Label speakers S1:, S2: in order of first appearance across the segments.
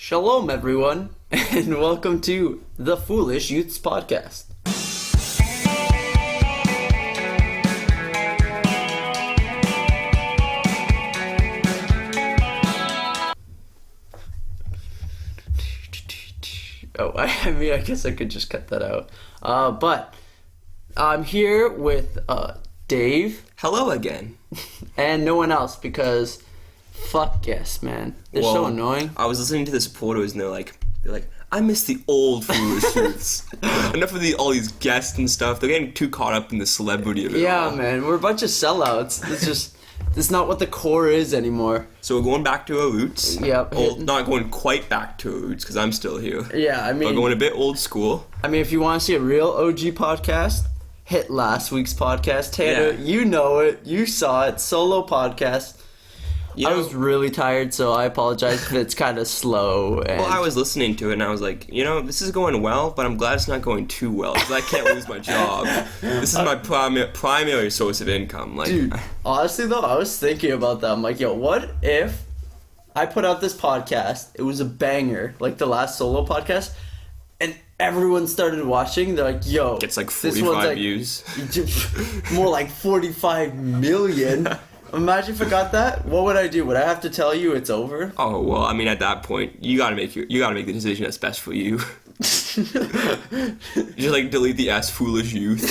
S1: Shalom, everyone, and welcome to the Foolish Youths Podcast. Oh, I guess I could just cut that out. But I'm here with Dave.
S2: Hello again.
S1: And no one else because fuck guests, man. They're so annoying.
S2: I was listening to the supporters and they're like, I miss the old Foolish Youths. Enough of all these guests and stuff. They're getting too caught up in the celebrity of it all.
S1: Yeah, man. We're a bunch of sellouts. It's not what the core is anymore.
S2: So we're going back to our roots.
S1: Yep.
S2: Well, not going quite back to our roots because I'm still here.
S1: Yeah, I mean...
S2: But going a bit old school.
S1: I mean, if you want to see a real OG podcast, hit last week's podcast. Tanner, You know it. You saw it. Solo podcast. I was really tired, so I apologize if it's kind of slow. And...
S2: Well, I was listening to it, and I was like, this is going well, but I'm glad it's not going too well, because I can't lose my job. This is my primary source of income. Like,
S1: dude, honestly, though, I was thinking about that. I'm like, yo, what if I put out this podcast, it was a banger, like the last solo podcast, and everyone started watching, they're like, yo...
S2: Gets like 45 views.
S1: More like 45 million. Imagine if I got that. What would I do? Would I have to tell you it's over?
S2: Oh well, I mean, at that point, you gotta make the decision that's best for you. You just like delete the S Foolish Youth.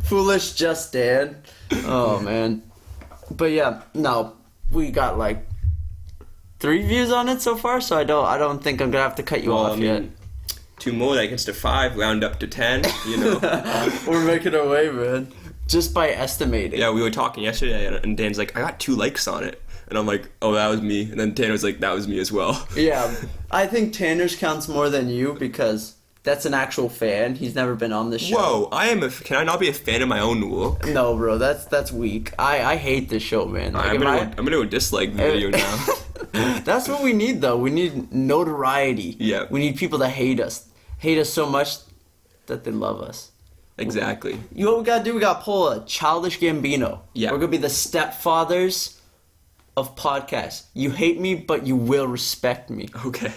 S1: Foolish Just Dan. Oh man. But yeah, no, we got like 3 views on it so far, so I don't think I'm gonna have to cut you off yet.
S2: 2 more, that gets to 5, round up to 10.
S1: We're making our way, man. Just by estimating.
S2: Yeah, we were talking yesterday, and Dan's like, I got 2 likes on it. And I'm like, oh, that was me. And then Tanner was like, that was me as well.
S1: Yeah, I think Tanner's counts more than you because that's an actual fan. He's never been on this show.
S2: Whoa, can I not be a fan of my own work?
S1: No, bro, that's weak. I hate this show, man. Like,
S2: I'm gonna go dislike the video now.
S1: That's what we need, though. We need notoriety.
S2: Yeah.
S1: We need people to hate us so much that they love us.
S2: Exactly.
S1: You know what we gotta do? We gotta pull a Childish Gambino.
S2: Yeah.
S1: We're gonna be the stepfathers of podcasts. You hate me, but you will respect me.
S2: Okay.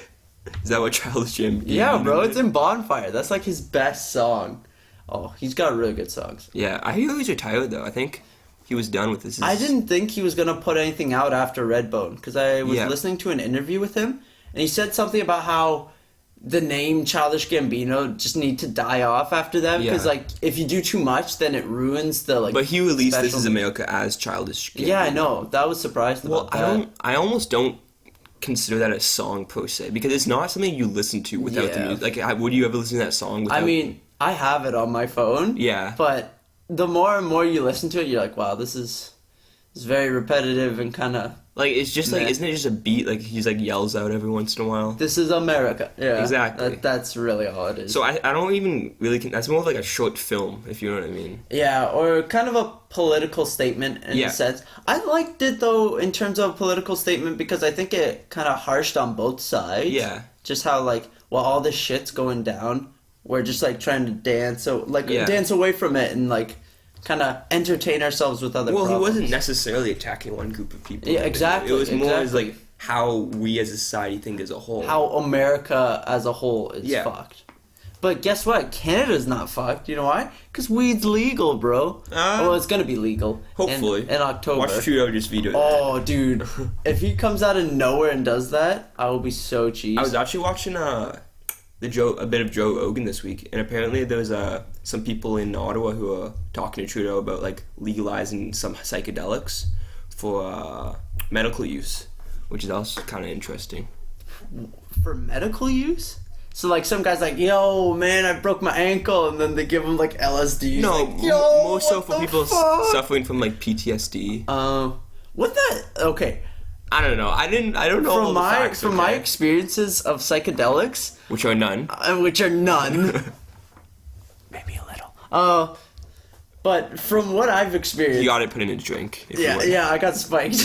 S2: Is that what Childish Gambino
S1: Yeah, bro.
S2: did?
S1: It's in Bonfire. That's like his best song. Oh, he's got really good songs.
S2: Yeah, I hear he's retired though. I think he was done with this.
S1: I didn't think he was gonna put anything out after Redbone because I was listening to an interview with him and he said something about how the name Childish Gambino just need to die off after that because like if you do too much then it ruins the like.
S2: But he released This Is America as Childish Gambino.
S1: Yeah, I know. That was surprised about that.
S2: I almost don't consider that a song per se because it's not something you listen to without the music. Like, would you ever listen to that song without...
S1: I mean, I have it on my phone.
S2: Yeah.
S1: But the more and more you listen to it, you're like, wow, this is very repetitive and kind of...
S2: Like, it's just like, isn't it just a beat? Like, he's like yells out every once in a while.
S1: This is America. Yeah.
S2: Exactly.
S1: That's really all it is.
S2: So I don't even really... That's more of like a short film, if you know what I mean.
S1: Yeah, or kind of a political statement in a sense. I liked it, though, in terms of a political statement because I think it kind of harshed on both sides.
S2: Yeah.
S1: Just how, like, while all this shit's going down, we're just, like, trying to dance away from it and, like... kind of entertain ourselves with other problems.
S2: He wasn't necessarily attacking one group of people.
S1: Yeah, exactly.
S2: It was more as like how we as a society think as a whole.
S1: How America as a whole is fucked. But guess what? Canada's not fucked. You know why? Because weed's legal, bro. Well, it's going to be legal.
S2: Hopefully.
S1: In October.
S2: Watch Trudeau just veto that.
S1: Oh, dude. If he comes out of nowhere and does that, I will be so cheesed.
S2: I was actually watching a bit of Joe Rogan this week, and apparently there's some people in Ottawa who are talking to Trudeau about like legalizing some psychedelics for medical use, which is also kind of interesting.
S1: For medical use? So like some guy's like, yo man, I broke my ankle, and then they give him like LSD.
S2: No,
S1: like, yo,
S2: more so for people suffering from like PTSD.
S1: Okay.
S2: I don't know. I don't know all the facts.
S1: From my experiences of psychedelics,
S2: which are none.
S1: Maybe a little. But from what I've experienced,
S2: you got it put in a drink.
S1: Yeah, I got spiked.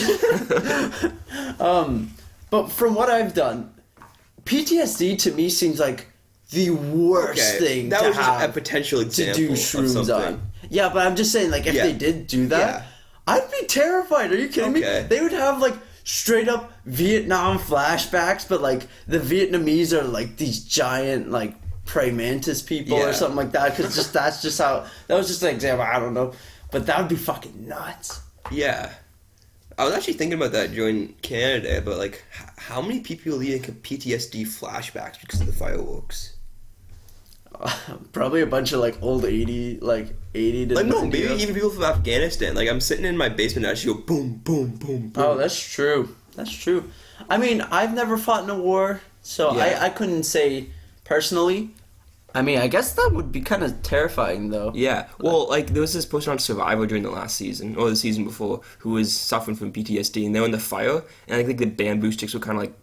S1: But from what I've done, PTSD to me seems like the worst thing
S2: that
S1: to
S2: was
S1: have
S2: just a potential example
S1: to do shrooms on. Yeah, but I'm just saying, like, if they did do that, I'd be terrified. Are you kidding me? They would have like straight up Vietnam flashbacks, but like the Vietnamese are like these giant like praying mantis people or something like that. Because that was just an example. I don't know, but that would be fucking nuts.
S2: Yeah. I was actually thinking about that during Canada, but like, how many people lead into PTSD flashbacks because of the fireworks?
S1: Probably a bunch of like old 80 to
S2: like no, maybe even people from Afghanistan. Like I'm sitting in my basement and I just go boom, boom, boom, boom.
S1: Oh, that's true. That's true. I mean, I've never fought in a war, so I couldn't say personally. I mean, I guess that would be kind of terrifying, though.
S2: Yeah. Well, like, there was this person on Survivor during the last season, or the season before, who was suffering from PTSD, and they were in the fire, and I think the bamboo sticks were kind of, like,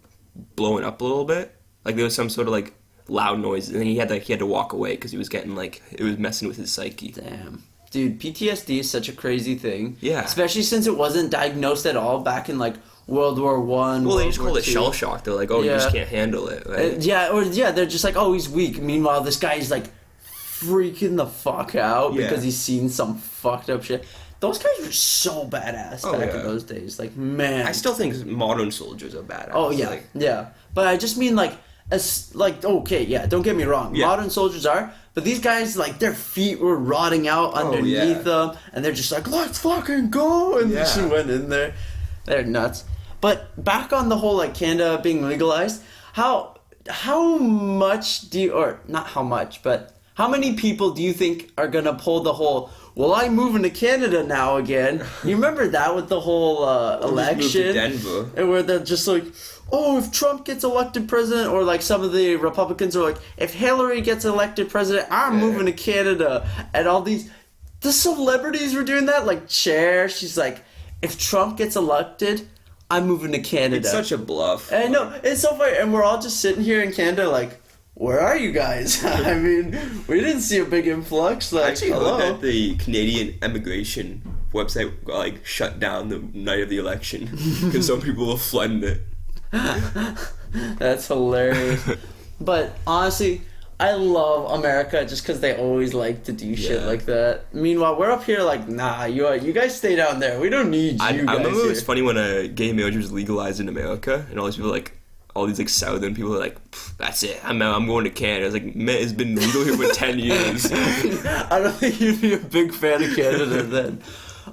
S2: blowing up a little bit. Like, there was some sort of, like, loud noise, and then he had to walk away because he was getting, like, it was messing with his psyche.
S1: Damn. Dude, PTSD is such a crazy thing.
S2: Yeah.
S1: Especially since it wasn't diagnosed at all back in, like, World War One.
S2: Well, they just called it shell shock. They're like, oh, you just can't handle it, right?
S1: They're just like, oh, he's weak. Meanwhile, this guy's like freaking the fuck out because he's seen some fucked up shit. Those guys were so badass back in those days. Like, man.
S2: I still think modern soldiers are badass.
S1: Oh, yeah. Yeah. But I just mean, don't get me wrong. Yeah. Modern soldiers are. But these guys, like, their feet were rotting out underneath them. And they're just like, let's fucking go. And they just went in there. They're nuts. But back on the whole, like, Canada being legalized, how much do you, or not how much, but how many people do you think are going to pull the whole, well, I'm moving to Canada now again? You remember that with the whole election?
S2: Denver.
S1: And where they're just like, oh, if Trump gets elected president, or like some of the Republicans are like, if Hillary gets elected president, I'm moving to Canada. And all the celebrities were doing that, like Cher, she's like, if Trump gets elected, I'm moving to Canada.
S2: It's such a bluff.
S1: And no, it's so funny. And we're all just sitting here in Canada like, where are you guys? I mean, we didn't see a big influx. Like,
S2: actually, heard that the Canadian immigration website got, like, shut down the night of the election because some people were flooding it.
S1: That's hilarious. But honestly, I love America just because they always like to do shit like that. Meanwhile, we're up here like, nah, you guys stay down there. We don't need you guys
S2: I remember
S1: here.
S2: It was funny when gay marriage was legalized in America, and all these people all these like southern people are like, that's it, I'm going to Canada. I was like, man, it's been legal here for 10 years.
S1: I don't think you'd be a big fan of Canada then.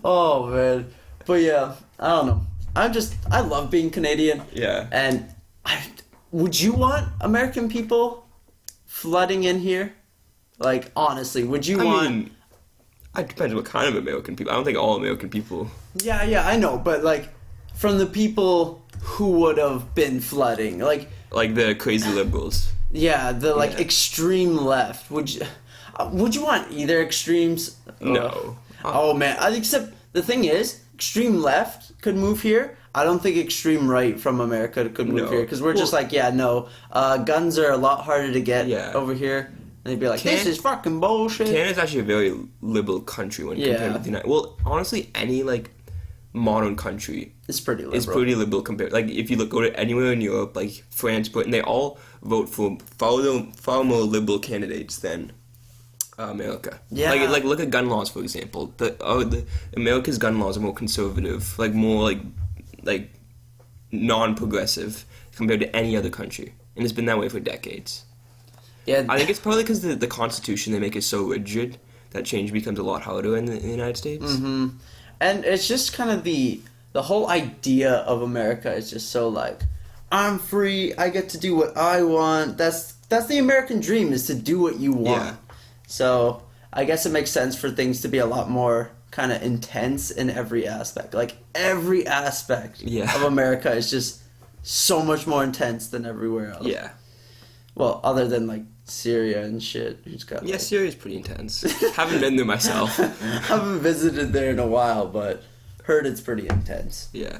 S1: Oh, man. But yeah, I don't know. I love being Canadian.
S2: Yeah.
S1: And would you want American people flooding in here? Like, honestly, would you want...
S2: I mean, it depends what kind of American people. I don't think all American people...
S1: Yeah, I know, but, like, from the people who would have been flooding, like...
S2: Like the crazy liberals.
S1: Yeah, the, like, extreme left. Would you want either extremes?
S2: No.
S1: Oh, man. Except, the thing is, extreme left could move here. I don't think extreme right from America could move here because we're just like, guns are a lot harder to get over here. And they'd be like, this is fucking bullshit.
S2: Canada's actually a very liberal country when compared with the United. Well, honestly, any like modern country
S1: is pretty liberal.
S2: It's pretty liberal compared. Like if you go to anywhere in Europe, like France, Britain, they all vote for far more liberal candidates than America. Yeah. Like look at gun laws, for example. The America's gun laws are more conservative, like more like non-progressive compared to any other country, and it's been that way for decades. Yeah, I think it's probably because the Constitution they make it so rigid that change becomes a lot harder in the United States.
S1: Mm-hmm. And it's just kind of the whole idea of America is just so like, I'm free, I get to do what I want. That's the American dream, is to do what you want. Yeah. So I guess it makes sense for things to be a lot more kind of intense in every aspect. Like every aspect of America is just so much more intense than everywhere else.
S2: Yeah.
S1: Well, other than like Syria and shit. Who's got
S2: Syria's pretty intense. Haven't been there myself.
S1: Haven't visited there in a while, but heard it's pretty intense.
S2: Yeah.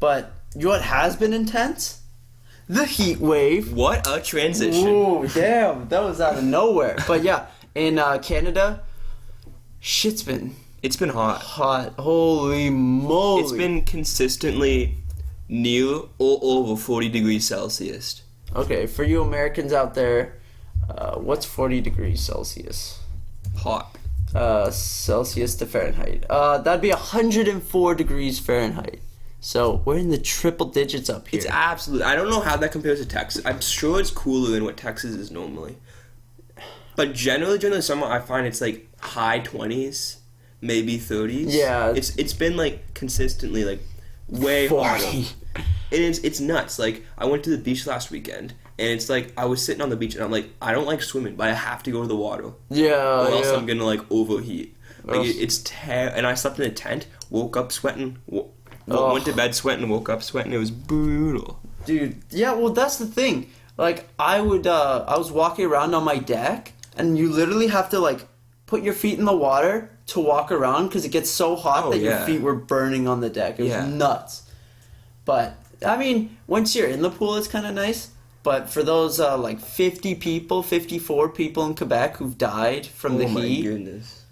S1: But you know what has been intense? The heat wave.
S2: What a transition.
S1: Ooh, damn. That was out of nowhere. But yeah, in Canada, shit's been...
S2: It's been hot.
S1: Hot. Holy moly.
S2: It's been consistently near or over 40 degrees Celsius.
S1: Okay, for you Americans out there, what's 40 degrees Celsius?
S2: Hot.
S1: Celsius to Fahrenheit. That'd be 104 degrees Fahrenheit. So we're in the triple digits up here.
S2: It's absolutely... I don't know how that compares to Texas. I'm sure it's cooler than what Texas is normally. But generally during the summer, I find it's like high 20s, maybe 30s.
S1: Yeah.
S2: It's been like consistently like way
S1: 40.
S2: hotter. It's nuts. Like, I went to the beach last weekend, and it's like, I was sitting on the beach, and I'm like, I don't like swimming, but I have to go to the water.
S1: Yeah,
S2: or else I'm gonna, like, overheat. Like, and I slept in a tent, woke up sweating, went to bed sweating, woke up sweating. It was brutal.
S1: Dude, yeah, well, that's the thing. Like, I was walking around on my deck, and you literally have to, like, put your feet in the water to walk around, because it gets so hot that your feet were burning on the deck. It was nuts. But, I mean, once you're in the pool, it's kind of nice. But for those, 54 people in Quebec who've died from the heat.
S2: Oh, my goodness.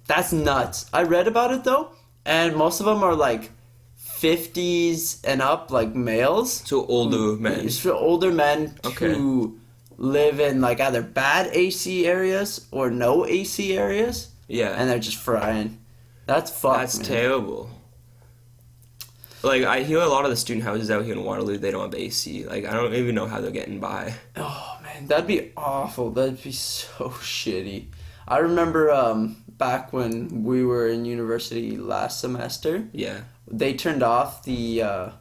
S1: That's nuts. I read about it, though, and most of them are, like, 50s and up, like, males.
S2: So older men.
S1: So older men who live in, like, either bad AC areas or no AC areas.
S2: Yeah.
S1: And they're just frying. That's fucked,
S2: That's terrible. Like, I hear a lot of the student houses out here in Waterloo, they don't have AC. Like, I don't even know how they're getting by.
S1: Oh, man, that'd be awful. That'd be so shitty. I remember back when we were in university last semester.
S2: Yeah.
S1: They turned off the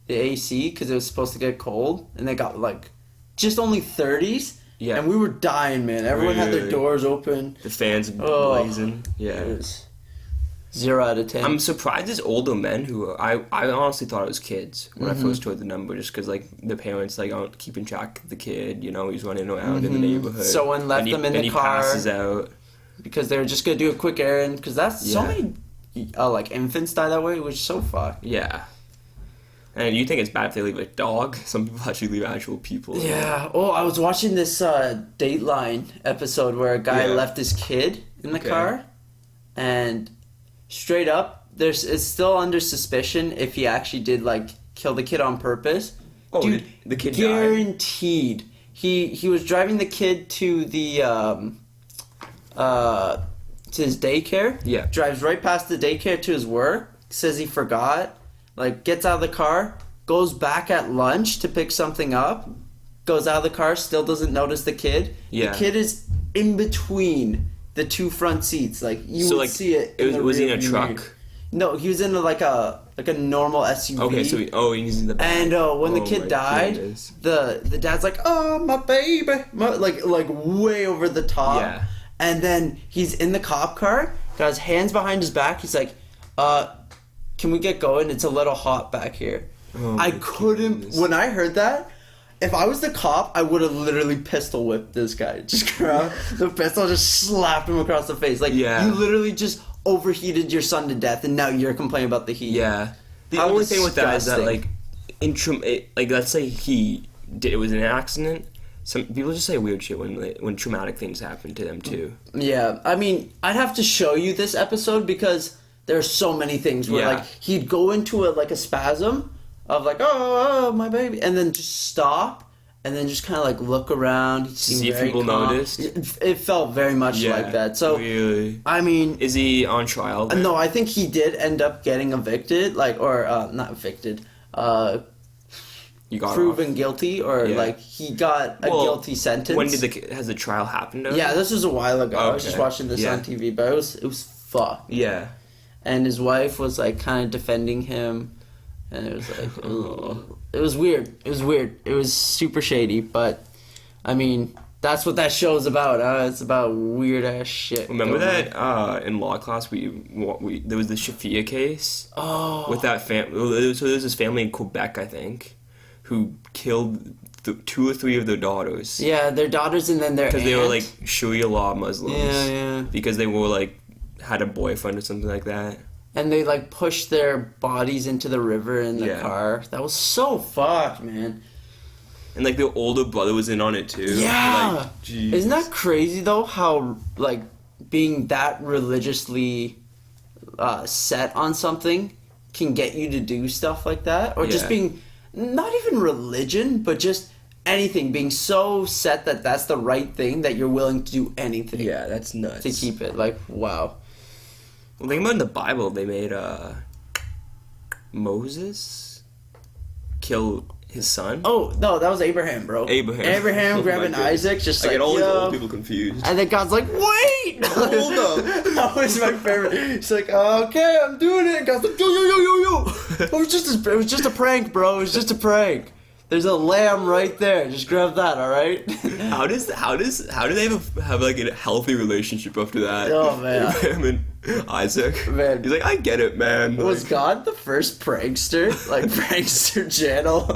S1: AC because it was supposed to get cold, and they got, like, just only 30s. Yeah. And we were dying, man. Everyone had their doors open.
S2: The fans blazing. Yeah.
S1: It was 0 out of 10.
S2: I'm surprised it's older men who I honestly thought it was kids when I first heard the number, just because like the parents like aren't keeping track of the kid, you know, he's running around in the neighborhood.
S1: Someone left them in the car.
S2: And he passes out
S1: because they were just gonna do a quick errand. Because that's so many like infants die that way, which is so fucked.
S2: Yeah. And you think it's bad if they leave a dog? Some people actually leave actual people.
S1: Yeah. Oh, I was watching this Dateline episode where a guy left his kid in the car, and straight up, it's still under suspicion if he actually did like kill the kid on purpose.
S2: Oh,
S1: dude,
S2: the kid
S1: guaranteed.
S2: Died.
S1: He was driving the kid to the to his daycare.
S2: Yeah.
S1: Drives right past the daycare to his work. Says he forgot. Like, gets out of the car, goes back at lunch to pick something up, goes out of the car, still doesn't notice the kid.
S2: Yeah.
S1: The kid is in between the two front seats. Like, you would see it.
S2: Was he in a truck?
S1: No, he was in like a normal SUV.
S2: Okay, so he's in the back.
S1: And when the kid died, the dad's like, "Oh, my baby," like way over the top.
S2: Yeah.
S1: And then he's in the cop car, got his hands behind his back. He's like, can we get going? It's a little hot back here.
S2: Oh,
S1: I couldn't... Goodness. When I heard that, if I was the cop, I would have literally pistol whipped this guy. Just grabbed the pistol, just slapped him across the face. Like, you literally just overheated your son to death, and now you're complaining about the heat.
S2: Yeah. The only thing with that is that, like, let's say it was an accident. Some people just say weird shit when traumatic things happen to them, too.
S1: Yeah. I mean, I'd have to show you this episode because... There's so many things where, like, he'd go into a spasm of, like, oh, my baby, and then just stop, and then just kind of, like, look around.
S2: See if people noticed?
S1: It felt very much like that. So,
S2: really?
S1: I mean...
S2: Is he on trial then?
S1: No, I think he did end up getting evicted, like, or, not evicted, proven guilty, or, like, he got a guilty sentence.
S2: When has the trial happened?
S1: Yeah, this was a while ago. Okay. I was just watching this on TV, but it was fucked.
S2: Yeah.
S1: And his wife was, like, kind of defending him. And it was, like, it was weird. It was weird. It was super shady. But, I mean, that's what that show's about. It's about weird-ass shit.
S2: Remember that in law class, there was the Shafia case?
S1: Oh.
S2: With that family. So there was this family in Quebec, I think, who killed 2 or 3 of their daughters.
S1: Yeah, their daughters and then their
S2: Because they were, like, Sharia law Muslims.
S1: Yeah.
S2: Because they were, like... had a boyfriend or something like that.
S1: And they, like, pushed their bodies into the river in the car. That was so fucked, man.
S2: And, like, their older brother was in on it, too.
S1: Yeah!
S2: Like, geez.
S1: Isn't that crazy, though, how, like, being that religiously set on something can get you to do stuff like that? Or just being, not even religion, but just anything. Being so set that that's the right thing that you're willing to do anything.
S2: Yeah, that's nuts.
S1: To keep it. Like, wow.
S2: Well, think about in the Bible, they made Moses kill his son?
S1: Oh, no, that was Abraham, bro. Abraham grabbing Isaac, just
S2: I
S1: like,
S2: get all these old people confused.
S1: And then God's like, wait!
S2: Hold up.
S1: That was my favorite. He's like, okay, I'm doing it. And God's like, yo. It was just a prank, bro. It was just a prank. There's a lamb right there. Just grab that, all right?
S2: How do they have like a healthy relationship after that?
S1: Oh, man.
S2: Abraham and Isaac.
S1: Man.
S2: He's like, I get it, man.
S1: Was God the first prankster? Like, prankster channel?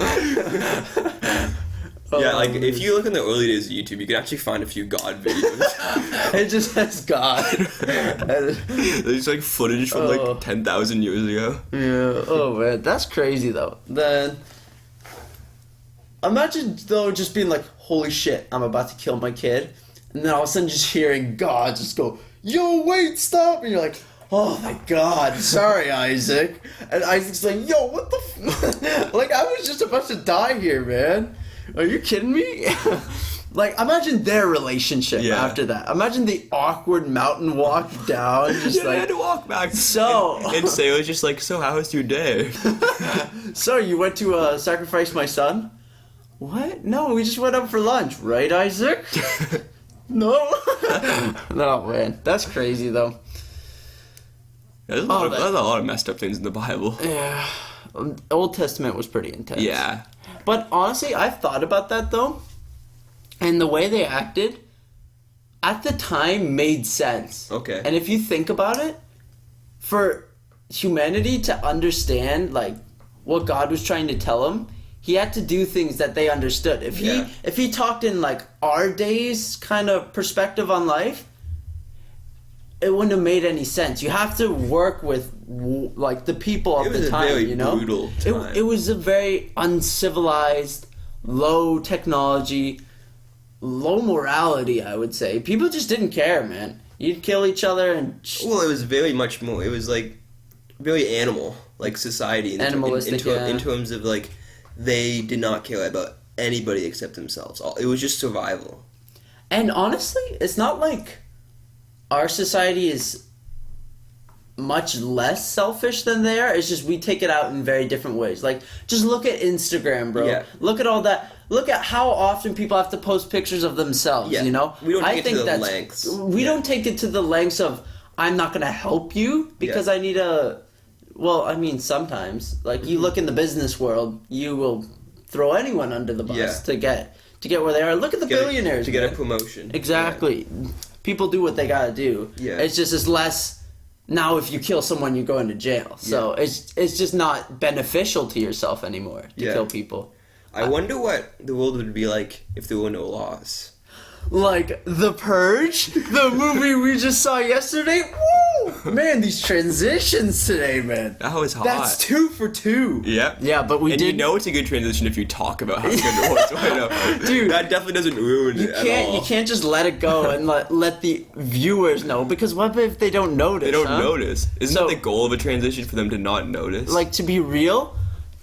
S2: Yeah, like, if you look in the early days of YouTube, you can actually find a few God videos.
S1: It just has God.
S2: There's, like, footage from, like, 10,000 years ago.
S1: Yeah. Oh, man. That's crazy, though. Then, imagine, though, just being like, holy shit, I'm about to kill my kid. And then all of a sudden just hearing God just go, yo, wait, stop. And you're like, oh, my God. Sorry, Isaac. And Isaac's like, yo, what the Like, I was just about to die here, man. Are you kidding me? Like, imagine their relationship after that. Imagine the awkward mountain walk down. Just
S2: I had to walk back.
S1: So.
S2: And Say was just like, so how was your day?
S1: So, you went to sacrifice my son? What? No, we just went out for lunch. Right, Isaac? No. No, man. That's crazy, though.
S2: There's a lot of messed up things in the Bible.
S1: Yeah. Old Testament was pretty intense.
S2: Yeah.
S1: But honestly, I've thought about that, though. And the way they acted, at the time, made sense.
S2: Okay.
S1: And if you think about it, for humanity to understand, like, what God was trying to tell them, he had to do things that they understood. If he talked in, like, our days kind of perspective on life, it wouldn't have made any sense. You have to work with, like, the people of the time, you know?
S2: It was a very brutal time.
S1: It was a very uncivilized, low technology, low morality, I would say. People just didn't care, man. You'd kill each other and...
S2: Well, it was very much more... It was, like, very animal, like, society.
S1: Animalistic,
S2: in terms of, like, they did not care about anybody except themselves. It was just survival.
S1: And honestly, it's not like... our society is much less selfish than they are. It's just we take it out in very different ways. Like, just look at Instagram, bro. Yeah. Look at all that. Look at how often people have to post pictures of themselves, you know?
S2: We don't take it to the lengths.
S1: We don't take it to the lengths of, I'm not going to help you because I need a... Well, I mean, sometimes. Like, you look in the business world, you will throw anyone under the bus to get where they are. Look at the billionaires.
S2: To get a promotion.
S1: Exactly. Yeah. People do what they gotta do. Yeah. It's just less. Now, if you kill someone, you're going to jail. So it's just not beneficial to yourself anymore to kill people.
S2: I wonder what the world would be like if there were no laws.
S1: Like The Purge, the movie we just saw yesterday. Woo! Man, these transitions today, man.
S2: That was hot.
S1: That's 2 for 2.
S2: Yep.
S1: Yeah, but we did.
S2: And you know it's a good transition if you talk about how good it was. I know. Dude, that definitely doesn't ruin it at all.
S1: You can't just let it go and let the viewers know, because what if they don't notice?
S2: They don't notice. Isn't that the goal of a transition, for them to not notice?
S1: Like, to be real,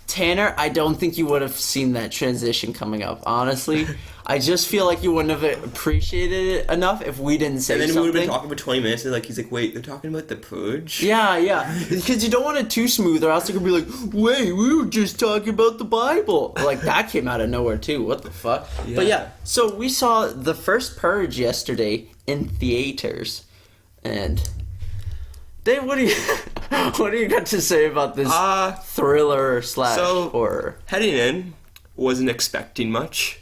S1: Tanner, I don't think you would have seen that transition coming up, honestly. I just feel like you wouldn't have appreciated it enough if we didn't say something.
S2: And then we would have been talking for 20 minutes, and he's like, wait, they're talking about the Purge?
S1: Yeah. Because you don't want it too smooth, or else it could be like, wait, we were just talking about the Bible. Like, that came out of nowhere, too. What the fuck? Yeah. But yeah, so we saw the first Purge yesterday in theaters. And... Dave, what do you got to say about this thriller / horror?
S2: Heading in, wasn't expecting much.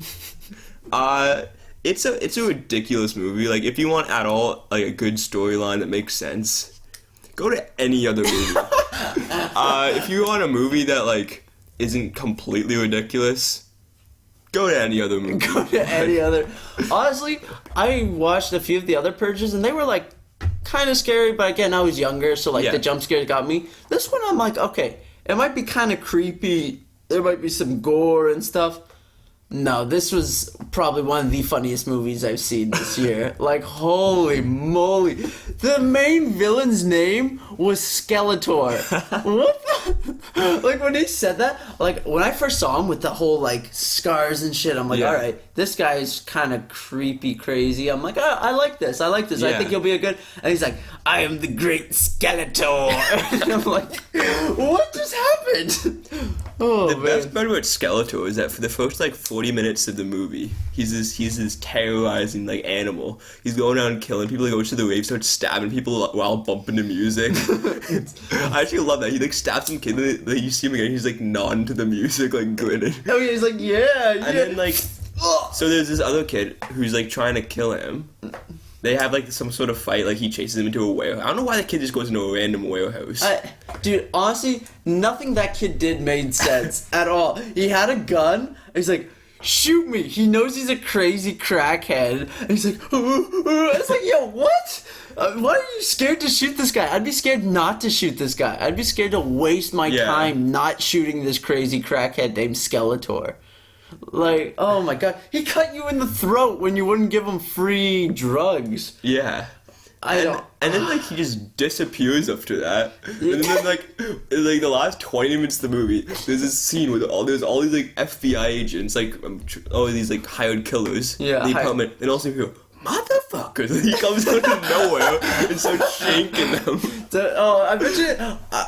S2: It's a ridiculous movie. Like, if you want at all like a good storyline that makes sense, go to any other movie. If you want a movie that like isn't completely ridiculous, go to any other movie.
S1: Go to any other. Honestly, I watched a few of the other Purges, and they were like kind of scary, but again, I was younger, so like the jump scares got me. This one, I'm like, okay, it might be kind of creepy. There might be some gore and stuff. No, this was probably one of the funniest movies I've seen this year. Like, holy moly. The main villain's name was Skeletor. What the? Like, when he said that, like, when I first saw him with the whole, like, scars and shit, I'm like, alright, this guy's kind of creepy crazy. I'm like, I like this. I think he'll be a good... And he's like, I am the great Skeletor. And I'm like, what just happened? Oh,
S2: the best part about Skeletor is that for the first, like, 40 minutes of the movie, he's this terrorizing, like, animal. He's going around killing people. He goes to the rave, starts stabbing people while bumping the music. I actually love that. He, like, stabs some kid, and then you see him again, he's, like, nodding to the music, like, grinning.
S1: Oh, yeah, he's like, yeah.
S2: And then, like, so there's this other kid who's, like, trying to kill him. They have, like, some sort of fight, like, he chases him into a warehouse. I don't know why the kid just goes into a random warehouse.
S1: Dude, honestly, nothing that kid did made sense at all. He had a gun, and he's like, shoot me. He knows he's a crazy crackhead, and he's like, it's like, yo, what? Why are you scared to shoot this guy? I'd be scared not to shoot this guy. I'd be scared to waste my time not shooting this crazy crackhead named Skeletor. Like, oh my god. He cut you in the throat when you wouldn't give him free drugs.
S2: Yeah. And then, like, he just disappears after that. And then, like the last 20 minutes of the movie, there's this scene with there's all these, like, FBI agents, like, all these, like, hired killers.
S1: Yeah.
S2: And also you go, motherfuckers! And he comes out of nowhere and starts shanking them.
S1: I bet you...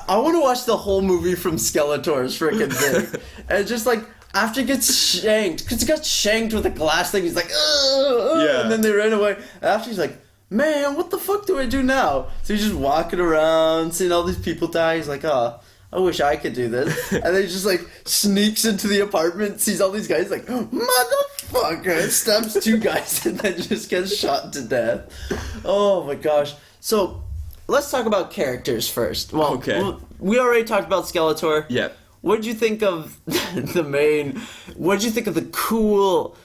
S1: I want to watch the whole movie from Skeletor's freaking thing. And just, like... After he gets shanked, because he got shanked with a glass thing, he's like, and then they ran away. After he's like, man, what the fuck do I do now? So he's just walking around, seeing all these people die. He's like, I wish I could do this. And then he just, like, sneaks into the apartment, sees all these guys, like, motherfucker, and stabs 2 guys, and then just gets shot to death. Oh my gosh. So, let's talk about characters first. Well,
S2: okay.
S1: We already talked about Skeletor.
S2: Yeah.
S1: What did you think of what did you think of the cool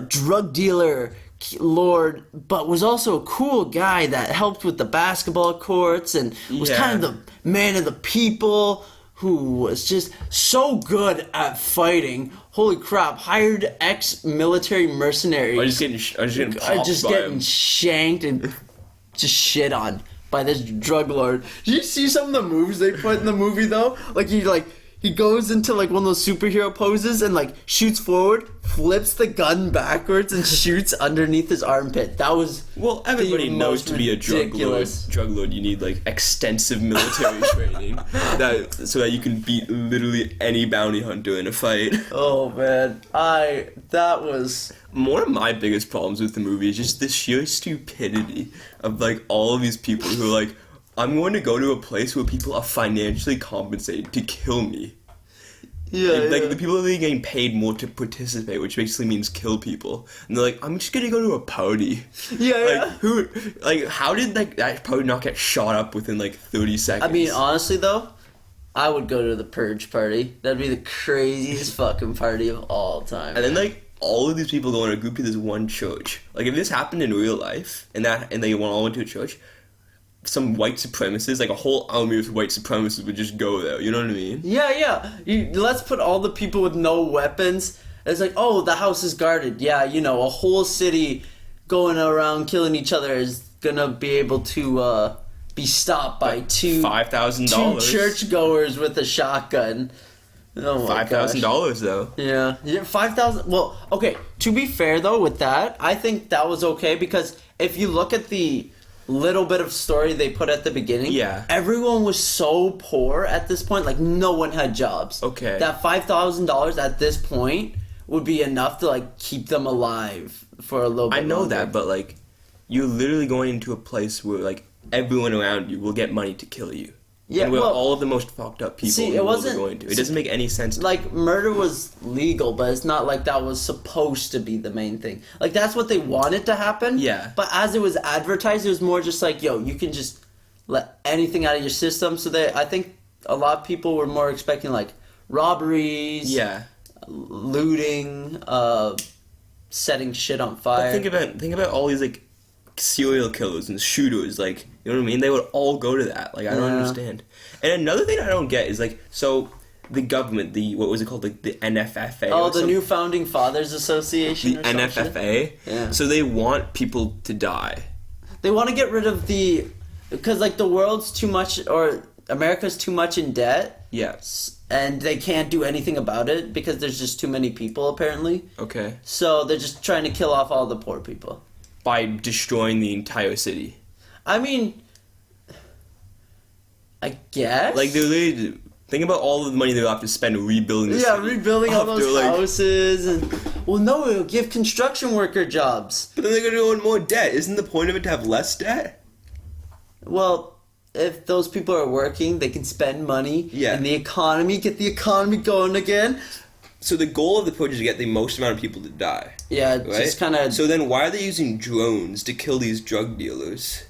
S1: drug dealer lord, but was also a cool guy that helped with the basketball courts and was kind of the man of the people who was just so good at fighting? Holy crap, hired ex-military mercenaries.
S2: Just
S1: getting shanked and just shit on by this drug lord. Did you see some of the moves they put in the movie, though? He goes into, like, one of those superhero poses and, like, shoots forward, flips the gun backwards, and shoots underneath his armpit. That was...
S2: Well, everybody knows to be a drug lord, you need, like, extensive military training so that you can beat literally any bounty hunter in a fight.
S1: Oh, man. That was...
S2: One of my biggest problems with the movie is just the sheer stupidity of, like, all of these people who are like, I'm going to go to a place where people are financially compensated to kill me. Like, the people are getting paid more to participate, which basically means kill people. And they're like, I'm just going to go to a party. How did, like, that party not get shot up within, like, 30 seconds?
S1: I mean, honestly, though, I would go to the Purge party. That'd be the craziest fucking party of all time.
S2: And then, like, all of these people go in a group to this one church. Like, if this happened in real life, and they all went to a church, some white supremacists, like a whole army of white supremacists would just go there, you know what I mean?
S1: Yeah. Let's put all the people with no weapons. It's like, oh, the house is guarded. Yeah, a whole city going around killing each other is gonna be able to be stopped by
S2: $5,000
S1: churchgoers with a shotgun. Oh my
S2: $5,000 though.
S1: Yeah, 5,000. Well, okay. To be fair though, with that, I think that was okay because if you look at the little bit of story they put at the beginning, everyone was so poor at this point, like no one had jobs.
S2: Okay.
S1: That $5,000 at this point would be enough to like keep them alive for a little bit.
S2: I know
S1: longer.
S2: that, but like you're literally going into a place where like everyone around you will get money to kill you. Yeah, and all of the most fucked up people in the world are going to. It doesn't make any sense.
S1: Like, murder was legal, but it's not like that was supposed to be the main thing. Like, that's what they wanted to happen.
S2: Yeah.
S1: But as it was advertised, it was more just like, yo, you can just let anything out of your system. So I think a lot of people were more expecting, like, robberies.
S2: Yeah.
S1: Looting, setting shit on fire.
S2: But think about all these, like, serial killers and shooters, like, you know what I mean? They would all go to that. Like, I don't understand. And another thing I don't get is, like, so the government, what was it called, like the NFFA?
S1: Oh, the New Founding Fathers Association.
S2: The NFFA. Yeah. So they want people to die.
S1: They want to get rid of because like the world's too much, or America's too much in debt.
S2: Yes.
S1: And they can't do anything about it because there's just too many people apparently.
S2: Okay.
S1: So they're just trying to kill off all the poor people
S2: by destroying the entire city.
S1: I mean, I guess.
S2: Like they think about all the money they'll have to spend rebuilding the city.
S1: Yeah, rebuilding all those houses no, it'll give construction worker jobs.
S2: But then they're gonna go in more debt. Isn't the point of it to have less debt?
S1: Well, if those people are working, they can spend money in the economy, get the economy going again.
S2: So the goal of the Purge is to get the most amount of people to die.
S1: Yeah,
S2: right?
S1: Just kind of...
S2: So then why are they using drones to kill these drug dealers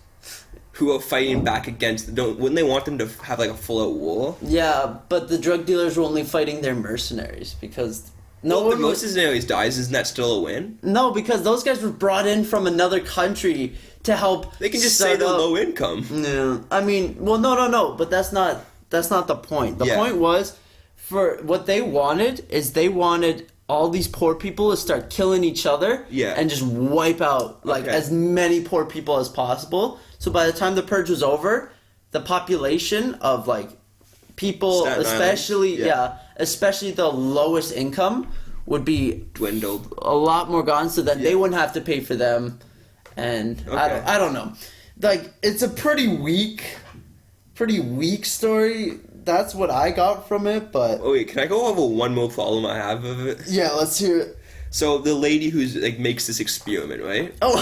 S2: who are fighting back against... Wouldn't they want them to have like a full-out war?
S1: Yeah, but the drug dealers were only fighting their mercenaries because...
S2: If the mercenaries dies, isn't that still a win?
S1: No, because those guys were brought in from another country to help.
S2: They can just say they're low income.
S1: No, I mean, well, no, but that's not the point. The point was, for what they wanted is they wanted all these poor people to start killing each other and just wipe out as many poor people as possible. So by the time the Purge was over, the population of people, especially especially the lowest income, would be
S2: dwindled
S1: a lot more gone. So that they wouldn't have to pay for them. And I don't know. Like, it's a pretty weak story. That's what I got from it, but...
S2: Oh, wait, can I go over one more problem I have of it?
S1: Yeah, let's hear it.
S2: So, the lady who's, makes this experiment, right?
S1: Oh.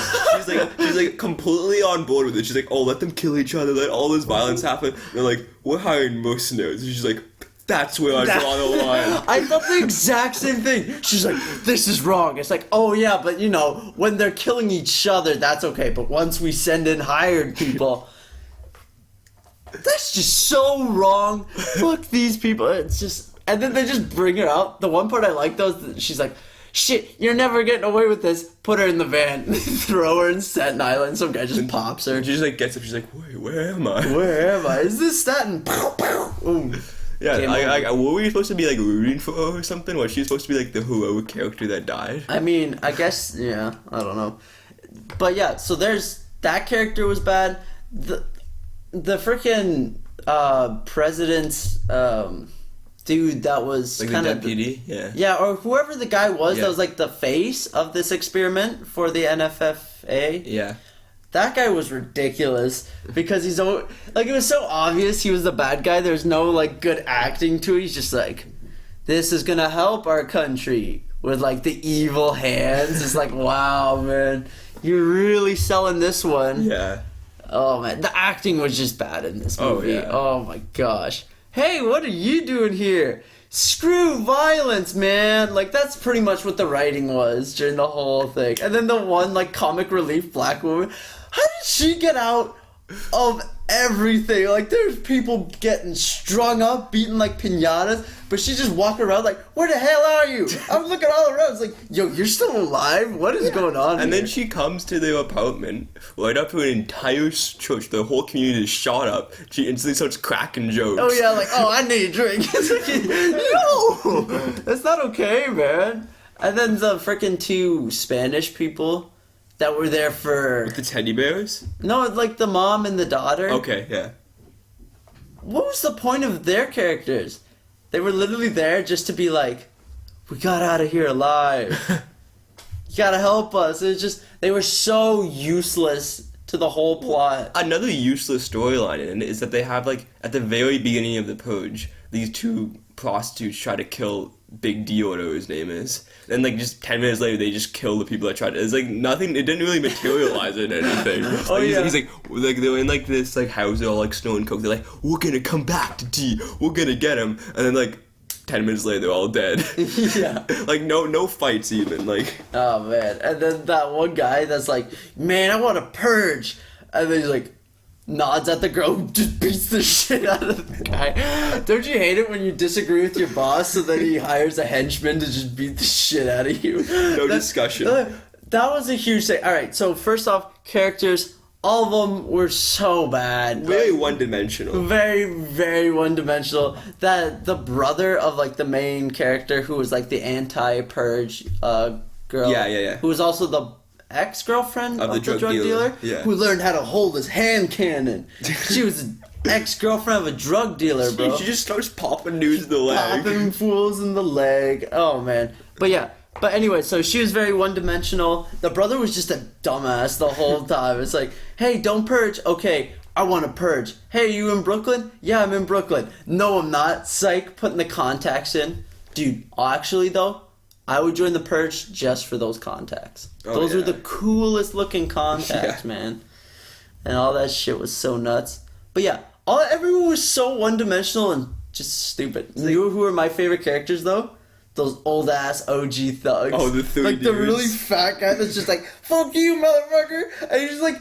S2: she's completely on board with it. She's like, oh, let them kill each other, let all this violence happen. And they're like, we're hiring mercenaries. And she's like, that's where I draw the line.
S1: I thought the exact same thing. She's like, this is wrong. It's like, oh yeah, but when they're killing each other, that's okay. But once we send in hired people, that's just so wrong. Fuck these people. It's just, and then they just bring her out. The one part I like though is she's like, shit, you're never getting away with this. Put her in the van. Throw her in Staten Island. Some guy just pops her.
S2: She just gets up. She's like, wait, where am I?
S1: Where am I? Is this Staten? Ooh.
S2: Yeah, were we supposed to be rooting for her or something? Was she supposed to be the heroic character that died?
S1: I mean, I guess, yeah, I don't know. But yeah, so there's, that character was bad. The freaking president's dude that was
S2: kind of... the deputy?
S1: Yeah, or whoever the guy was that was the face of this experiment for the NFFA.
S2: Yeah.
S1: That guy was ridiculous because he's it was so obvious he was the bad guy. There's no good acting to it. He's just this is gonna help our country with the evil hands. It's wow, man, you're really selling this one.
S2: Yeah.
S1: Oh man, the acting was just bad in this movie.
S2: Oh, yeah.
S1: Oh my gosh. Hey, what are you doing here? Screw violence, man. That's pretty much what the writing was during the whole thing. And then the one comic relief black woman, how did she get out of everything? There's people getting strung up, beaten like piñatas, but she just walking around where the hell are you? I'm looking all around. It's yo, you're still alive? What is going on
S2: And
S1: here?
S2: then she comes to their apartment, right up to an entire church. The whole community is shot up. She instantly starts cracking jokes.
S1: Oh yeah, I need a drink. No! That's not okay, man. And then the freaking two Spanish people that were there for...
S2: With the teddy bears?
S1: No, the mom and the daughter.
S2: Okay, yeah.
S1: What was the point of their characters? They were literally there just to be we got out of here alive. You gotta help us. It's just, they were so useless to the whole plot.
S2: Another useless storyline in it is that they have, at the very beginning of the Purge, these two prostitutes try to kill Big D, or whatever his name is. And just 10 minutes later, they just kill the people that tried to. It's nothing. It didn't really materialize in anything. He's they're in this house, they're all snowing coke. They're we're gonna come back to D. We're gonna get him. And then 10 minutes later, they're all dead.
S1: Yeah.
S2: No fights even.
S1: Oh man. And then that one guy that's man, I want to purge. And then he's nods at the girl who just beats the shit out of the guy. Don't you hate it when you disagree with your boss so then he hires a henchman to just beat the shit out of you?
S2: No discussion.
S1: That was a huge thing. Alright, so first off, characters All of them were so bad.
S2: Very one-dimensional.
S1: Very, very one-dimensional. That the brother of like the main character, who was like the anti-Purge girl.
S2: Yeah.
S1: Who was also the ex-girlfriend of the drug dealer.
S2: Yeah.
S1: Who learned how to hold his hand cannon. She was an ex-girlfriend of a drug dealer, bro.
S2: She just starts popping dudes in the leg.
S1: Popping fools in the leg. Oh, man. But yeah. But anyway, so she was very one-dimensional. The brother was just a dumbass the whole time. It's like, hey, don't purge. Okay, I want to purge. Hey, you in Brooklyn? Yeah, I'm in Brooklyn. No, I'm not. Psych, putting the contacts in. Dude, actually, though, I would join the purge just for those contacts. Those are the coolest looking contacts, man. And all that shit was so nuts. But yeah, everyone was so one-dimensional and just stupid. You know who are my favorite characters, though? Those old ass OG thugs.
S2: Oh, the three dudes.
S1: The really fat guy that's just like, fuck you, motherfucker. And he's just like,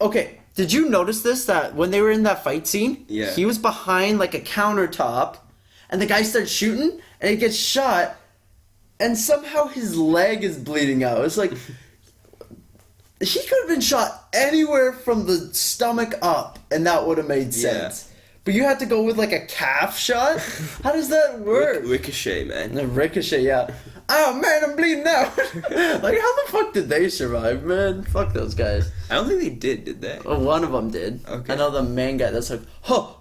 S1: okay, did you notice this? That when they were in that fight scene, he was behind like a countertop, and the guy starts shooting, and he gets shot, and somehow his leg is bleeding out. It's like, he could have been shot anywhere from the stomach up, and that would have made sense. But you had to go with like a calf shot? How does that work?
S2: Ricochet, man.
S1: Ricochet, yeah. Oh man, I'm bleeding out. Like, how the fuck did they survive, man? Fuck those guys.
S2: I don't think they did they?
S1: Well, one of them did.
S2: Okay.
S1: I know the main guy that's like,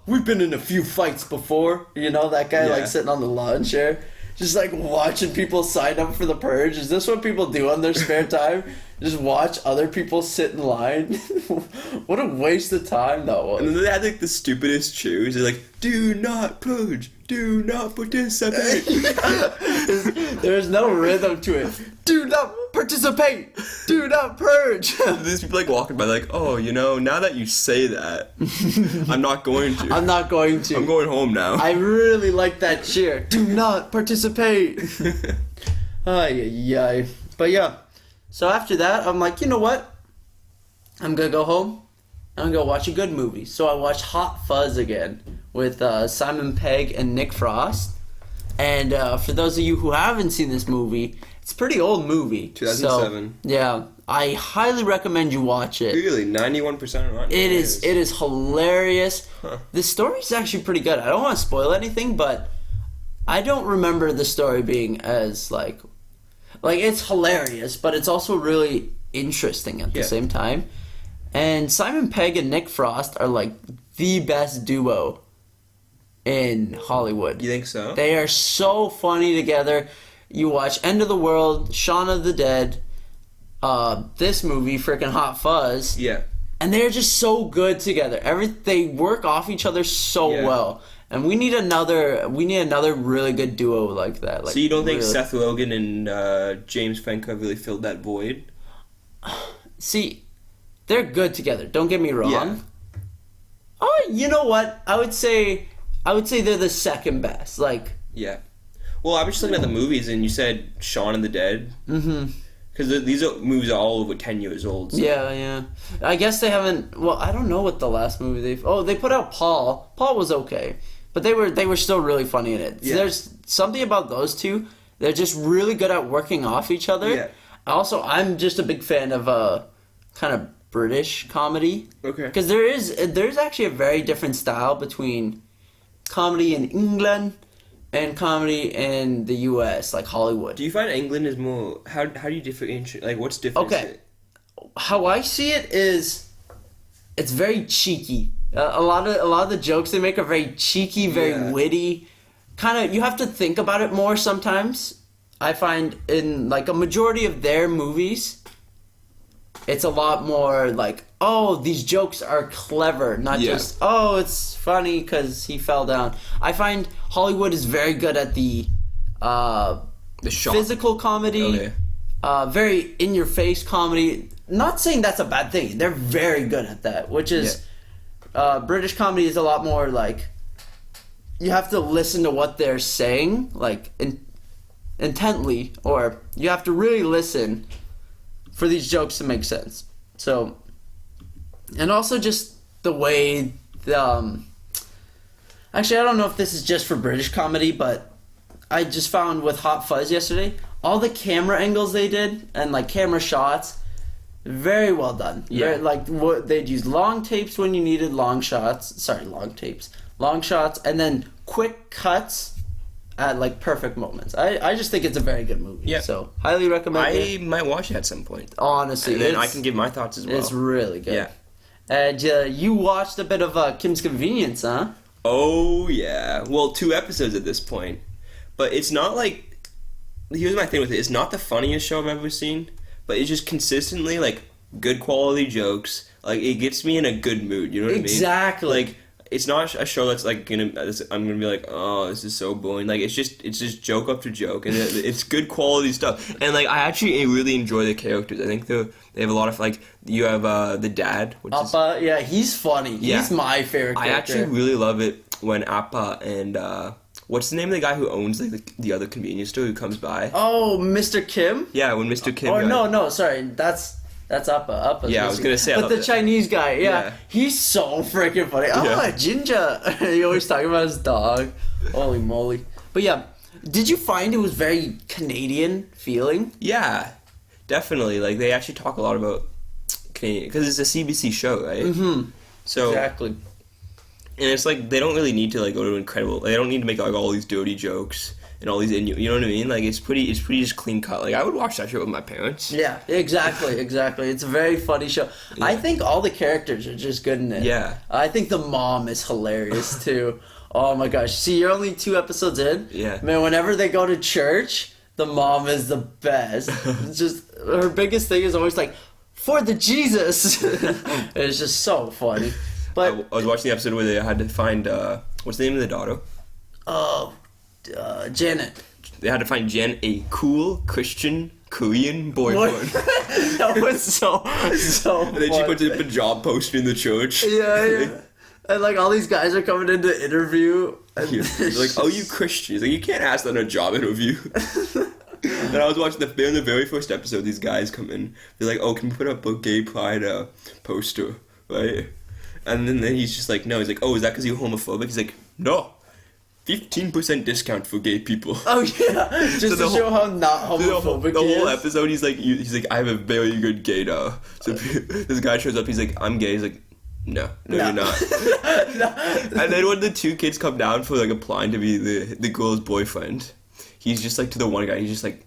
S1: we've been in a few fights before. You know, that guy like sitting on the lawn chair. Just like watching people sign up for the purge. Is this what people do on their spare time? Just watch other people sit in line? What a waste of time that was.
S2: And then they had like the stupidest cheers. They're like, do not purge, do not participate.
S1: There's no rhythm to it. Do not participate, do not purge.
S2: These people like walking by like, oh, you know, now that you say that, I'm not going to.
S1: I'm not going to.
S2: I'm going home now.
S1: I really like that cheer. Do not participate. Ay. But yeah. So after that, I'm like, you know what? I'm going to go home. I'm going to go watch a good movie. So I watched Hot Fuzz again with Simon Pegg and Nick Frost. And for those of you who haven't seen this movie, it's a pretty old movie.
S2: 2007.
S1: So, yeah. I highly recommend you watch it.
S2: Really? 91% on Rotten Tomatoes.
S1: It is hilarious. Huh. The story's actually pretty good. I don't want to spoil anything, but I don't remember the story being as, like, it's hilarious, but it's also really interesting at the same time. And Simon Pegg and Nick Frost are like the best duo in Hollywood.
S2: You think so?
S1: They are so funny together. You watch End of the World, Shaun of the Dead, this movie, freaking Hot Fuzz.
S2: Yeah.
S1: And they're just so good together. They work off each other so well. And we need another really good duo like that. Like,
S2: so you don't think Seth Rogen and James Franco really filled that void?
S1: See, they're good together. Don't get me wrong.
S2: Yeah.
S1: Oh, you know what? I would say they're the second best. Like,
S2: yeah. Well, I was just looking at the movies, and you said Shaun of the Dead. Mm-hmm. Because these movies are all over 10 years old. So.
S1: Yeah. I guess they haven't. Well, I don't know what the last movie they put out. Paul. Paul was okay. But they were still really funny in it. Yeah. There's something about those two. They're just really good at working off each other. Yeah. Also, I'm just a big fan of kind of British comedy.
S2: Okay.
S1: Because there's actually a very different style between comedy in England and comedy in the U.S., like Hollywood.
S2: Do you find England is more... How do you differentiate... Like, what's different?
S1: Okay. How I see it is... It's very cheeky. A lot of the jokes they make are very cheeky, very witty. Kind of, you have to think about it more sometimes. I find in like a majority of their movies, it's a lot more like, oh, these jokes are clever, not just, oh, it's funny because he fell down. I find Hollywood is very good at the physical comedy, very in-your-face comedy. Not saying that's a bad thing. They're very good at that, which is... British comedy is a lot more like you have to listen to what they're saying like intently, or you have to really listen for these jokes to make sense. So, and also just the way actually I don't know if this is just for British comedy, but I just found with Hot Fuzz yesterday, all the camera angles they did and like camera shots, Very well done.
S2: Yeah.
S1: They'd use long tapes when you needed long shots. Sorry, long tapes. Long shots, and then quick cuts at like perfect moments. I just think it's a very good movie.
S2: Yeah.
S1: So highly recommend it.
S2: I might watch it at some point.
S1: Honestly.
S2: And then I can give my thoughts as well.
S1: It's really good.
S2: Yeah.
S1: And you watched a bit of Kim's Convenience, huh?
S2: Oh, yeah. Well, 2 episodes at this point. But it's not like... Here's my thing with it. It's not the funniest show I've ever seen, but it's just consistently, like, good quality jokes. Like, it gets me in a good mood, you know what I mean?
S1: Exactly.
S2: Like, it's not a show that's, like, I'm gonna be like, oh, this is so boring. Like, it's just joke after joke, and it's good quality stuff. And, like, I actually really enjoy the characters. I think they have a lot of, like, you have the dad, which
S1: Appa, yeah, he's funny.
S2: Yeah.
S1: He's my favorite character.
S2: I actually really love it when Appa and, what's the name of the guy who owns, like, the other convenience store who comes by?
S1: Oh, Mr. Kim?
S2: Yeah, when Mr. Kim...
S1: no, sorry, that's Appa. Appa's
S2: Yeah, I was gonna say...
S1: But the Chinese guy,
S2: Yeah.
S1: He's so freaking funny.
S2: Yeah.
S1: Ginger! He always talking about his dog. Holy moly. But yeah, did you find it was very Canadian feeling?
S2: Yeah, definitely. Like, they actually talk a lot about Canadian... Because it's a CBC show, right?
S1: Mm-hmm.
S2: So...
S1: Exactly.
S2: And it's like, they don't really need to, like, go to Incredible... They don't need to make, like, all these dirty jokes and all these... You know what I mean? Like, it's pretty just clean cut. Like, I would watch that show with my parents.
S1: Yeah, exactly. It's a very funny show. Yeah. I think all the characters are just good in it.
S2: Yeah.
S1: I think the mom is hilarious, too. Oh, my gosh. See, you're only 2 episodes in?
S2: Yeah.
S1: Man, whenever they go to church, the mom is the best. It's just, her biggest thing is always like, for the Jesus! It's just so funny. But
S2: I was watching the episode where they had to find, what's the name of the daughter?
S1: Janet.
S2: They had to find Jen a cool Christian Korean boyfriend.
S1: That was so
S2: And then she puts up a job poster in the church.
S1: Yeah. And like all these guys are coming in to interview. And
S2: They're like, oh, you Christians? Like, you can't ask that in a job interview. And I was watching in the very first episode. These guys come in. They're like, oh, can we put up a gay pride poster, right? And then he's just like, no. He's like, oh, is that because you're homophobic? He's like, no. 15% discount for gay people.
S1: Oh yeah, just to show how not homophobic
S2: the
S1: he
S2: whole
S1: is.
S2: episode, he's like, I have a very good gaydar. So this guy shows up. He's like, I'm gay. He's like, no, you're not.
S1: No.
S2: And then when the 2 kids come down for like applying to be the girl's boyfriend, he's just like to the one guy. He's just like,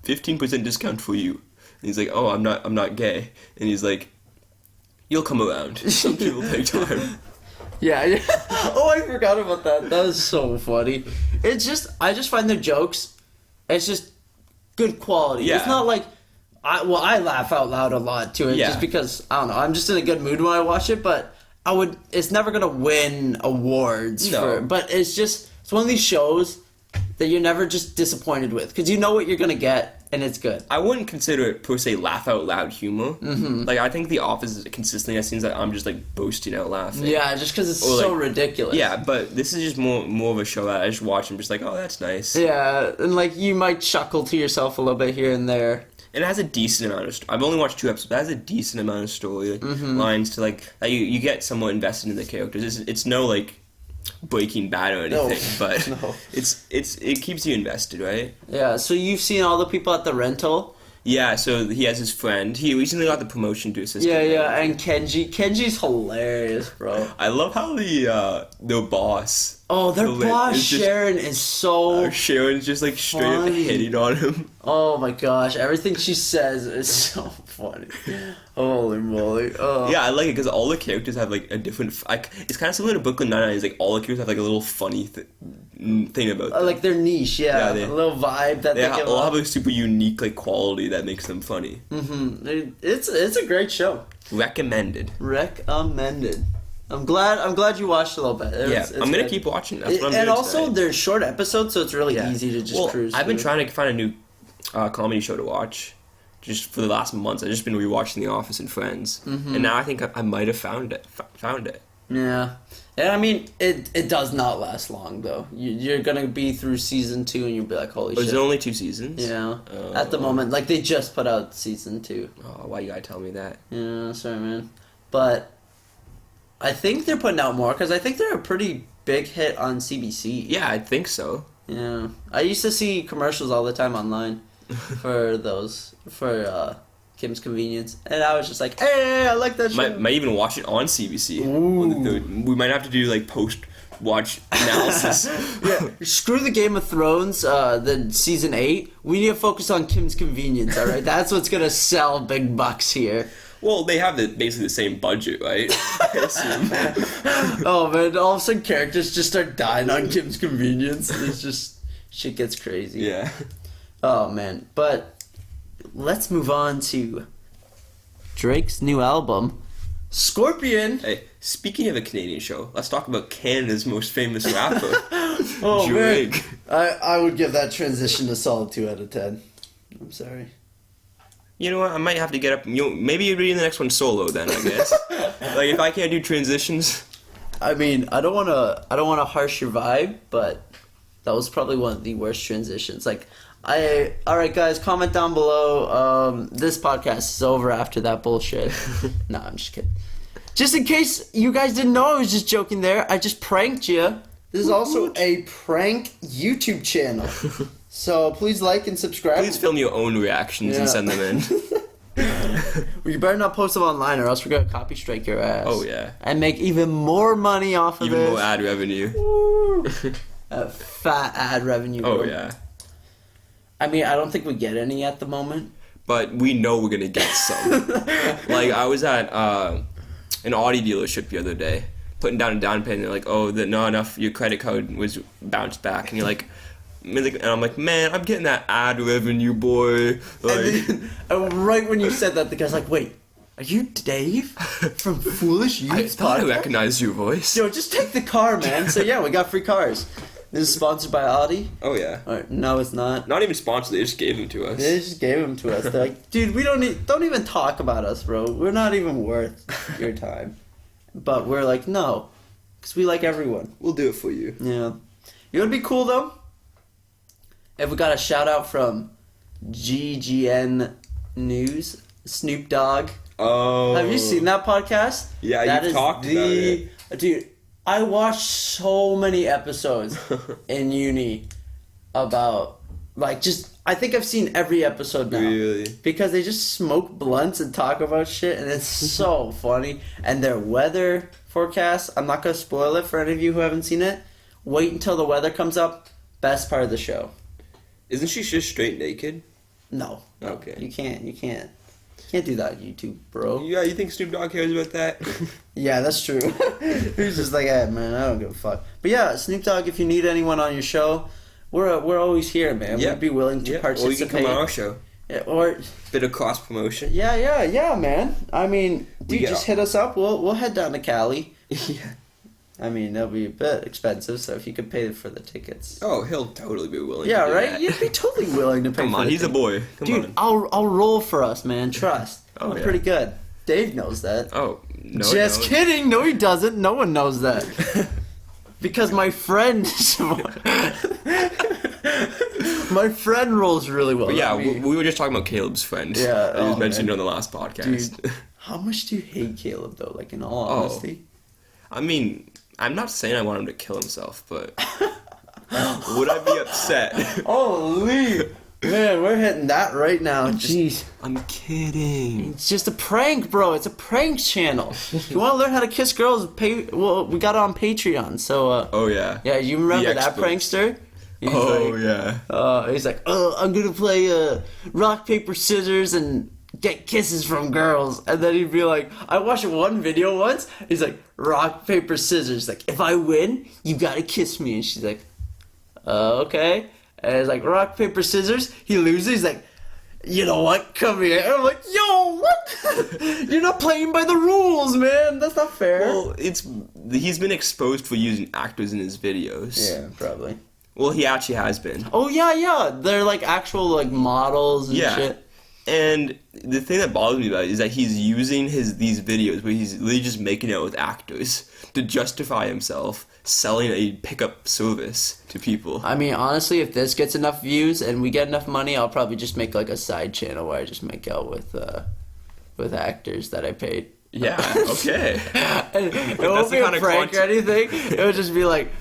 S2: 15% discount for you. And he's like, oh, I'm not gay. And he's like, you'll come around. Some people take time.
S1: Yeah. Oh, I forgot about that. That was so funny. I just find their jokes, it's just good quality.
S2: Yeah.
S1: It's not like, I laugh out loud a lot to it just because, I don't know, I'm just in a good mood when I watch it, but it's never gonna win awards. But it's one of these shows that you're never just disappointed with, because you know what you're gonna get. And it's good.
S2: I wouldn't consider it, per se, laugh-out-loud humor. Mm-hmm. Like, I think The Office is consistently, it seems like I'm just, like, boasting out laughing.
S1: Yeah, just because it's so ridiculous.
S2: Yeah, but this is just more of a show that I just watch and I'm just like, oh, that's nice.
S1: Yeah, and, like, you might chuckle to yourself a little bit here and there.
S2: And it has a decent amount of... I've only watched 2 episodes, but it has a decent amount of story lines to, like... you get somewhat invested in the characters. It's no, like... Breaking Bad or anything, but it keeps you invested, right?
S1: Yeah, so you've seen all the people at the rental?
S2: Yeah, so he has his friend. He recently got the promotion to assistant.
S1: Yeah, and Kenji's hilarious, bro.
S2: I love how the boss...
S1: Oh, their boss, Sharon, is so
S2: Sharon's just, like, straight up hitting on him.
S1: Oh, my gosh. Everything she says is so funny. Holy moly. Oh.
S2: Yeah, I like it because all the characters have, like, a different... it's kind of similar to Brooklyn Nine-Nine. It's like, all the characters have, like, a little funny thing about them.
S1: Like, their niche, a little vibe that they give
S2: all have a super unique, like, quality that makes them funny.
S1: Mm-hmm. It's a great show.
S2: Recommended.
S1: I'm glad you watched a little bit.
S2: It's I'm gonna keep watching. That's what I'm doing.
S1: And also, they're short episodes, so it's really easy to just cruise.
S2: I've been trying to find a new comedy show to watch, just for the last months. I've just been rewatching The Office and Friends, and now I think I might have found it.
S1: Yeah, and I mean, it does not last long though. You're gonna be through season 2, and you'll be like, holy shit!
S2: Is it only 2 seasons?
S1: Yeah, at the moment, like they just put out season 2.
S2: Oh, why you gotta tell me that?
S1: Yeah, sorry, man, but. I think they're putting out more, because I think they're a pretty big hit on CBC.
S2: Yeah, I think so.
S1: Yeah. I used to see commercials all the time online for Kim's Convenience, and I was just like, hey, I like that show.
S2: Might even watch it on CBC.
S1: Ooh.
S2: We might have to do like post-watch analysis.
S1: Yeah, screw the Game of Thrones, the season 8. We need to focus on Kim's Convenience, all right? That's what's gonna sell big bucks here.
S2: Well, they have basically the same budget, right? I assume.
S1: Oh man, all of a sudden characters just start dying on Kim's Convenience. It's just shit gets crazy.
S2: Yeah.
S1: Oh man, but let's move on to Drake's new album, Scorpion.
S2: Hey, speaking of a Canadian show, let's talk about Canada's most famous rapper,
S1: Oh
S2: Drake.
S1: man, I would give that transition a solid 2 out of 10. I'm sorry.
S2: You know what? I might have to get up. Maybe you're reading the next one solo then. I guess. Like if I can't do transitions.
S1: I mean, I don't want to harsh your vibe, but that was probably one of the worst transitions. Like, all right, guys, comment down below. This podcast is over after that bullshit. Nah, I'm just kidding. Just in case you guys didn't know, I was just joking there. I just pranked you. This is also a prank YouTube channel. So please like and subscribe.
S2: Please film your own reactions and send them in.
S1: Well, you better not post them online or else we're going to copy strike your ass.
S2: Oh, yeah.
S1: And make even more money off of
S2: Even
S1: this.
S2: more ad revenue.
S1: Woo. Fat ad revenue.
S2: Oh,
S1: bro.
S2: yeah.
S1: I mean, I don't think we get any at the moment.
S2: But we know we're going to get some. Like, I was at an Audi dealership the other day, putting down a down payment. They're like, oh, not enough. Your credit card was bounced back. And you're like... And I'm like, man, I'm getting that ad revenue, boy. Like,
S1: and right when you said that, the guy's like, wait, are you Dave from Foolish Youth
S2: I thought I
S1: Podcast?
S2: recognized your voice.
S1: Yo, just take the car, man. So yeah, we got free cars. This is sponsored by Audi.
S2: Oh, yeah.
S1: No, it's not.
S2: Not even sponsored, they just gave them to us.
S1: They just gave them to us. They're like, dude, we don't even talk about us, bro. We're not even worth your time. But we're like, no, because we like everyone.
S2: We'll do it for you.
S1: Yeah. You know what'd be cool, though? If we got a shout out from GGN News, Snoop Dogg.
S2: Oh.
S1: Have you seen that podcast?
S2: Yeah,
S1: that
S2: you've talked about it.
S1: Dude, I watched so many episodes in uni about, like, just, I think I've seen every episode now.
S2: Really?
S1: Because they just smoke blunts and talk about shit, and it's so funny. And their weather forecast, I'm not going to spoil it for any of you who haven't seen it. Wait until the weather comes up. Best part of the show.
S2: Isn't she just straight naked?
S1: No.
S2: Okay.
S1: You can't do that on YouTube, bro.
S2: Yeah, you think Snoop Dogg cares about that?
S1: Yeah, that's true. He's just like, hey, man, I don't give a fuck. But yeah, Snoop Dogg, if you need anyone on your show, we're always here, man.
S2: Yeah.
S1: We'd be willing to participate.
S2: Or you can come on our show.
S1: Yeah, or
S2: bit of cross promotion.
S1: Yeah, man. I mean, dude, just hit us up. We'll head down to Cali.
S2: Yeah.
S1: I mean, that'll be a bit expensive, so if you could pay for the tickets.
S2: Oh, he'll totally be willing
S1: Yeah,
S2: to do
S1: right?
S2: that.
S1: You'd be totally willing to pay
S2: Come
S1: for
S2: on,
S1: the
S2: he's a
S1: tickets.
S2: boy. Come
S1: Dude,
S2: on.
S1: I'll roll for us, man. Trust.
S2: Oh,
S1: I'm
S2: yeah.
S1: pretty good. Dave knows that.
S2: Oh, no.
S1: Just kidding. No, he doesn't. No one knows that. Because my friend... my friend rolls really well.
S2: But yeah, we were just talking about Caleb's friend.
S1: Yeah,
S2: He was mentioned on the last podcast.
S1: Dude, how much do you hate Caleb, though? Like, in all honesty?
S2: I mean, I'm not saying I want him to kill himself, but would I be upset?
S1: Holy... Man, we're hitting that right now. Jeez.
S2: I'm kidding.
S1: It's just a prank, bro. It's a prank channel. If you want to learn how to kiss girls, well, we got it on Patreon, so...
S2: Oh, yeah.
S1: Yeah, you remember that prankster? He's like, I'm gonna play rock, paper, scissors and get kisses from girls. And then he'd be like, I watched one video once. He's like, rock, paper, scissors. Like, if I win, you gotta kiss me. And she's like, okay. And it's like, rock, paper, scissors. He loses. He's like, you know what? Come here. And I'm like, yo, what? You're not playing by the rules, man. That's not fair.
S2: Well, he's been exposed for using actors in his videos.
S1: Yeah, probably.
S2: Well, he actually has been.
S1: Oh, yeah. They're like actual like models and shit.
S2: And the thing that bothers me about it is that he's using these videos where he's literally just making out with actors to justify himself selling a pickup service to people.
S1: I mean, honestly, if this gets enough views and we get enough money, I'll probably just make like a side channel where I just make out with actors that I paid.
S2: Yeah, okay.
S1: And it won't be a prank or anything. It would just be like,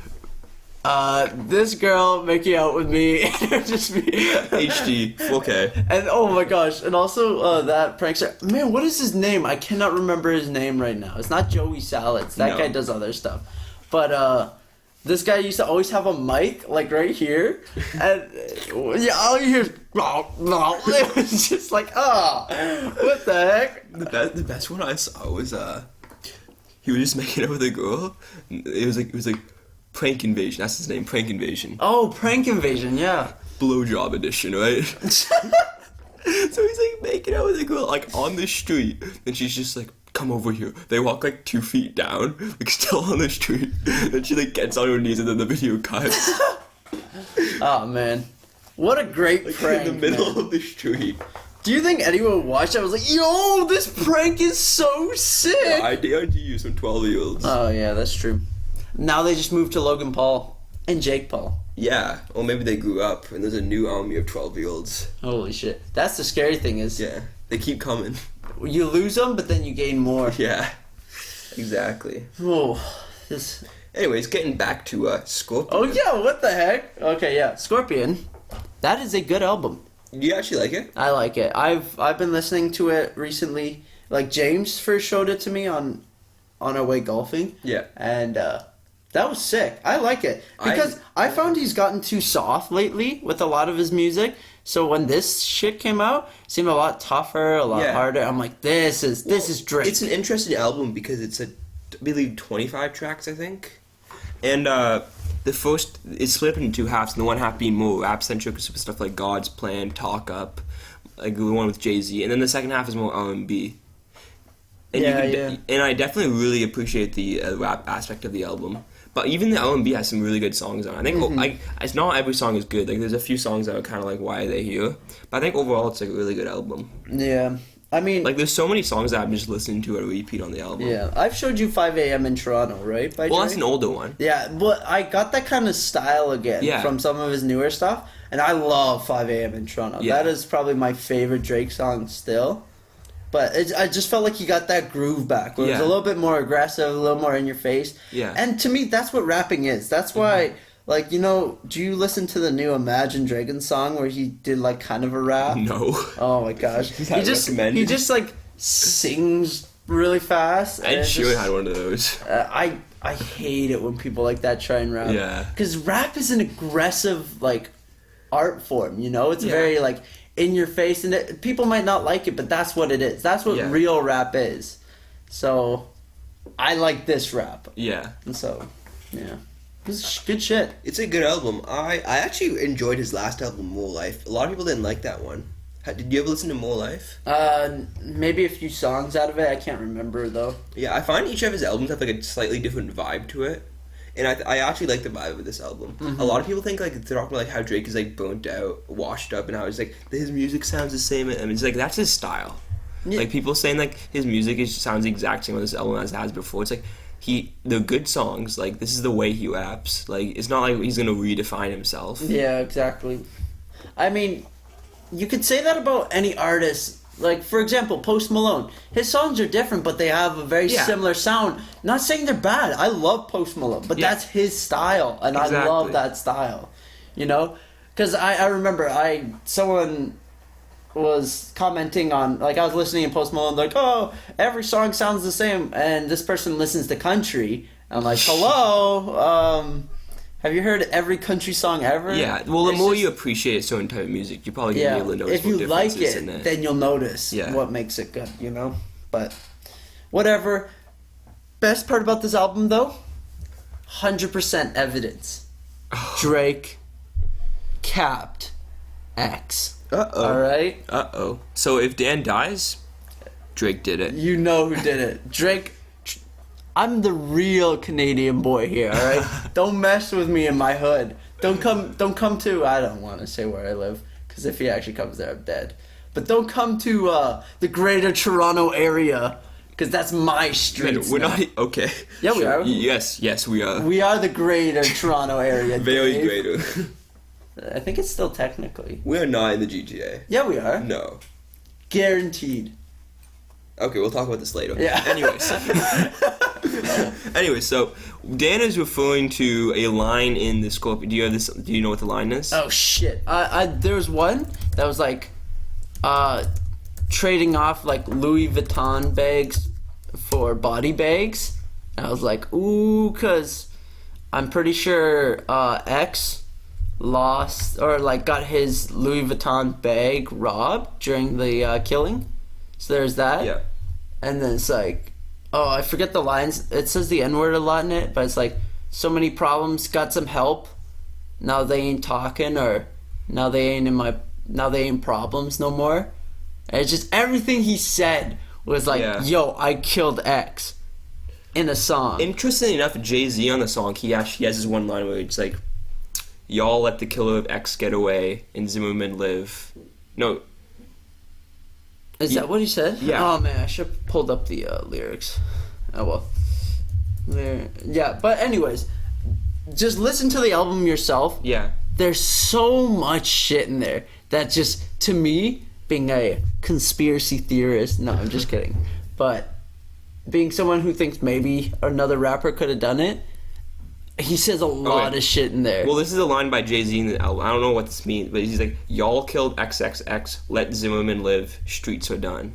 S1: This girl making out with me, and it would just be
S2: HD 4K.
S1: And oh my gosh, and also that prankster. Man, what is his name? I cannot remember his name right now. It's not Joey Salads. That guy does other stuff. But this guy used to always have a mic like right here, and yeah, all you hear is it was just like, what the heck?
S2: The best one I saw was he was just making out with a girl. It was like Prank Invasion. That's his name, Prank Invasion.
S1: Oh, Prank Invasion, yeah.
S2: Blowjob edition, right? So he's like making out with a girl like on the street, and she's just like, "Come over here." They walk like 2 feet down, like still on the street, and she like gets on her knees, and then the video cuts.
S1: Oh man, what a great
S2: like,
S1: prank!
S2: in the middle of the street.
S1: Do you think anyone would watch that? I was like, yo, this prank is so sick!
S2: Yeah, I guarantee you some 12-year-olds.
S1: Oh yeah, that's true. Now they just moved to Logan Paul and Jake Paul.
S2: Yeah, or maybe they grew up and there's a new army of 12-year-olds.
S1: Holy shit. That's the scary thing is...
S2: Yeah, they keep coming.
S1: You lose them, but then you gain more.
S2: Yeah, exactly.
S1: Oh,
S2: Anyways, getting back to Scorpion.
S1: Oh yeah, what the heck? Okay, yeah, Scorpion. That is a good album.
S2: Do you actually like it?
S1: I like it. I've been listening to it recently. Like James first showed it to me on our way golfing.
S2: Yeah.
S1: And that was sick. I like it. Because I found he's gotten too soft lately with a lot of his music. So when this shit came out, it seemed a lot tougher, a lot harder. I'm like, this is Drake.
S2: It's an interesting album because it's I believe 25 tracks, I think. And the first is split up into two halves, and the one half being more rap centric with stuff like God's Plan, Talk Up, like the one with Jay-Z, and then the second half is more R&B. And and I definitely really appreciate the rap aspect of the album. But even the R&B has some really good songs on it. I think it's not every song is good. Like there's a few songs that are kind of like, why are they here? But I think overall it's like a really good album.
S1: Yeah. I mean,
S2: like there's so many songs that I'm just listening to at a repeat on the album.
S1: Yeah, I've showed you 5 a.m. in Toronto, right? By
S2: Drake? That's an older one.
S1: Yeah, but I got that kind of style again from some of his newer stuff, and I love 5 a.m. in Toronto. Yeah. That is probably my favorite Drake song still. But I just felt like he got that groove back, where it was a little bit more aggressive, a little more in your face. Yeah. And to me, that's what rapping is. That's why... Like, you know, do you listen to the new Imagine Dragons song where he did, like, kind of a rap?
S2: No.
S1: Oh, my gosh. He just, like, sings really fast.
S2: Ed Sheeran had one of those.
S1: I hate it when people like that try and rap.
S2: Yeah.
S1: Because rap is an aggressive, like, art form, you know? It's very, like, in your face. And people might not like it, but that's what it is. That's what real rap is. So, I like this rap.
S2: Yeah.
S1: And so, yeah. This is good shit.
S2: It's a good album. I actually enjoyed his last album, More Life. A lot of people didn't like that one. Did you ever listen to More Life?
S1: Maybe a few songs out of it. I can't remember, though. Yeah,
S2: I find each of his albums have, like, a slightly different vibe to it. And I actually like the vibe of this album. Mm-hmm. A lot of people think, like, they're talking about, like, how Drake is, like, burnt out, washed up, and how it's, like, his music sounds the same. I mean, it's, like, that's his style. Yeah. Like, people saying, like, his music sounds the exact same on this album as it has before. It's, like... They're good songs. Like, this is the way he raps. Like, it's not like he's gonna redefine himself.
S1: Yeah, exactly. I mean, you could say that about any artist. Like, for example, Post Malone. His songs are different, but they have a very similar sound. Not saying they're bad. I love Post Malone, but that's his style, and I love that style. You know? Because I remember someone... was commenting on, like, I was listening to Post Malone, like, oh, every song sounds the same, and this person listens to country. I'm like, hello, have you heard every country song ever?
S2: Yeah, well, the more you appreciate certain type of music, you probably gonna be able to notice
S1: if you like it, then you'll notice what makes it good, you know? But, whatever. Best part about this album, though, 100% evidence. Drake capped X.
S2: Uh-oh.
S1: Alright?
S2: Uh-oh. So if Dan dies, Drake did it.
S1: You know who did it. Drake, I'm the real Canadian boy here, alright? Don't mess with me in my hood. Don't come to, I don't want to say where I live, because if he actually comes there, I'm dead. But don't come to the greater Toronto area, because that's my streets.
S2: We're not, okay.
S1: Yeah, we are.
S2: Yes, we are.
S1: We are the greater Toronto area,
S2: Very
S1: Dave.
S2: greater.
S1: I think it's still technically.
S2: We are not in the GTA.
S1: Yeah, we are.
S2: No.
S1: Guaranteed.
S2: Okay, we'll talk about this later.
S1: Yeah.
S2: Anyways. Anyway, so Dan is referring to a line in the Scorpion. Do you have this? Do you know what the line is?
S1: Oh shit! There was one that was like, trading off like Louis Vuitton bags for body bags. And I was like, ooh, cause I'm pretty sure X lost or like got his Louis Vuitton bag robbed during the killing. So there's that.
S2: Yeah.
S1: And then it's like, oh, I forget the lines. It says the N-word a lot in it, but it's like, so many problems, got some help. Now they ain't talking, or now they ain't problems no more. And it's just everything he said was like, yo, I killed X in a song.
S2: Interestingly enough, Jay-Z on the song, he has this one line where it's like, y'all let the killer of X get away and Zimmerman live. No.
S1: Is that what he said?
S2: Yeah.
S1: Oh man, I should have pulled up the lyrics. Oh well. Yeah, but anyways, just listen to the album yourself.
S2: Yeah.
S1: There's so much shit in there that just, to me, being a conspiracy theorist, no, I'm just kidding, but being someone who thinks maybe another rapper could have done it, he says a lot of shit in there.
S2: Well, this is a line by Jay-Z in the album. I don't know what this means, but he's like, y'all killed XXX, let Zimmerman live, streets are done.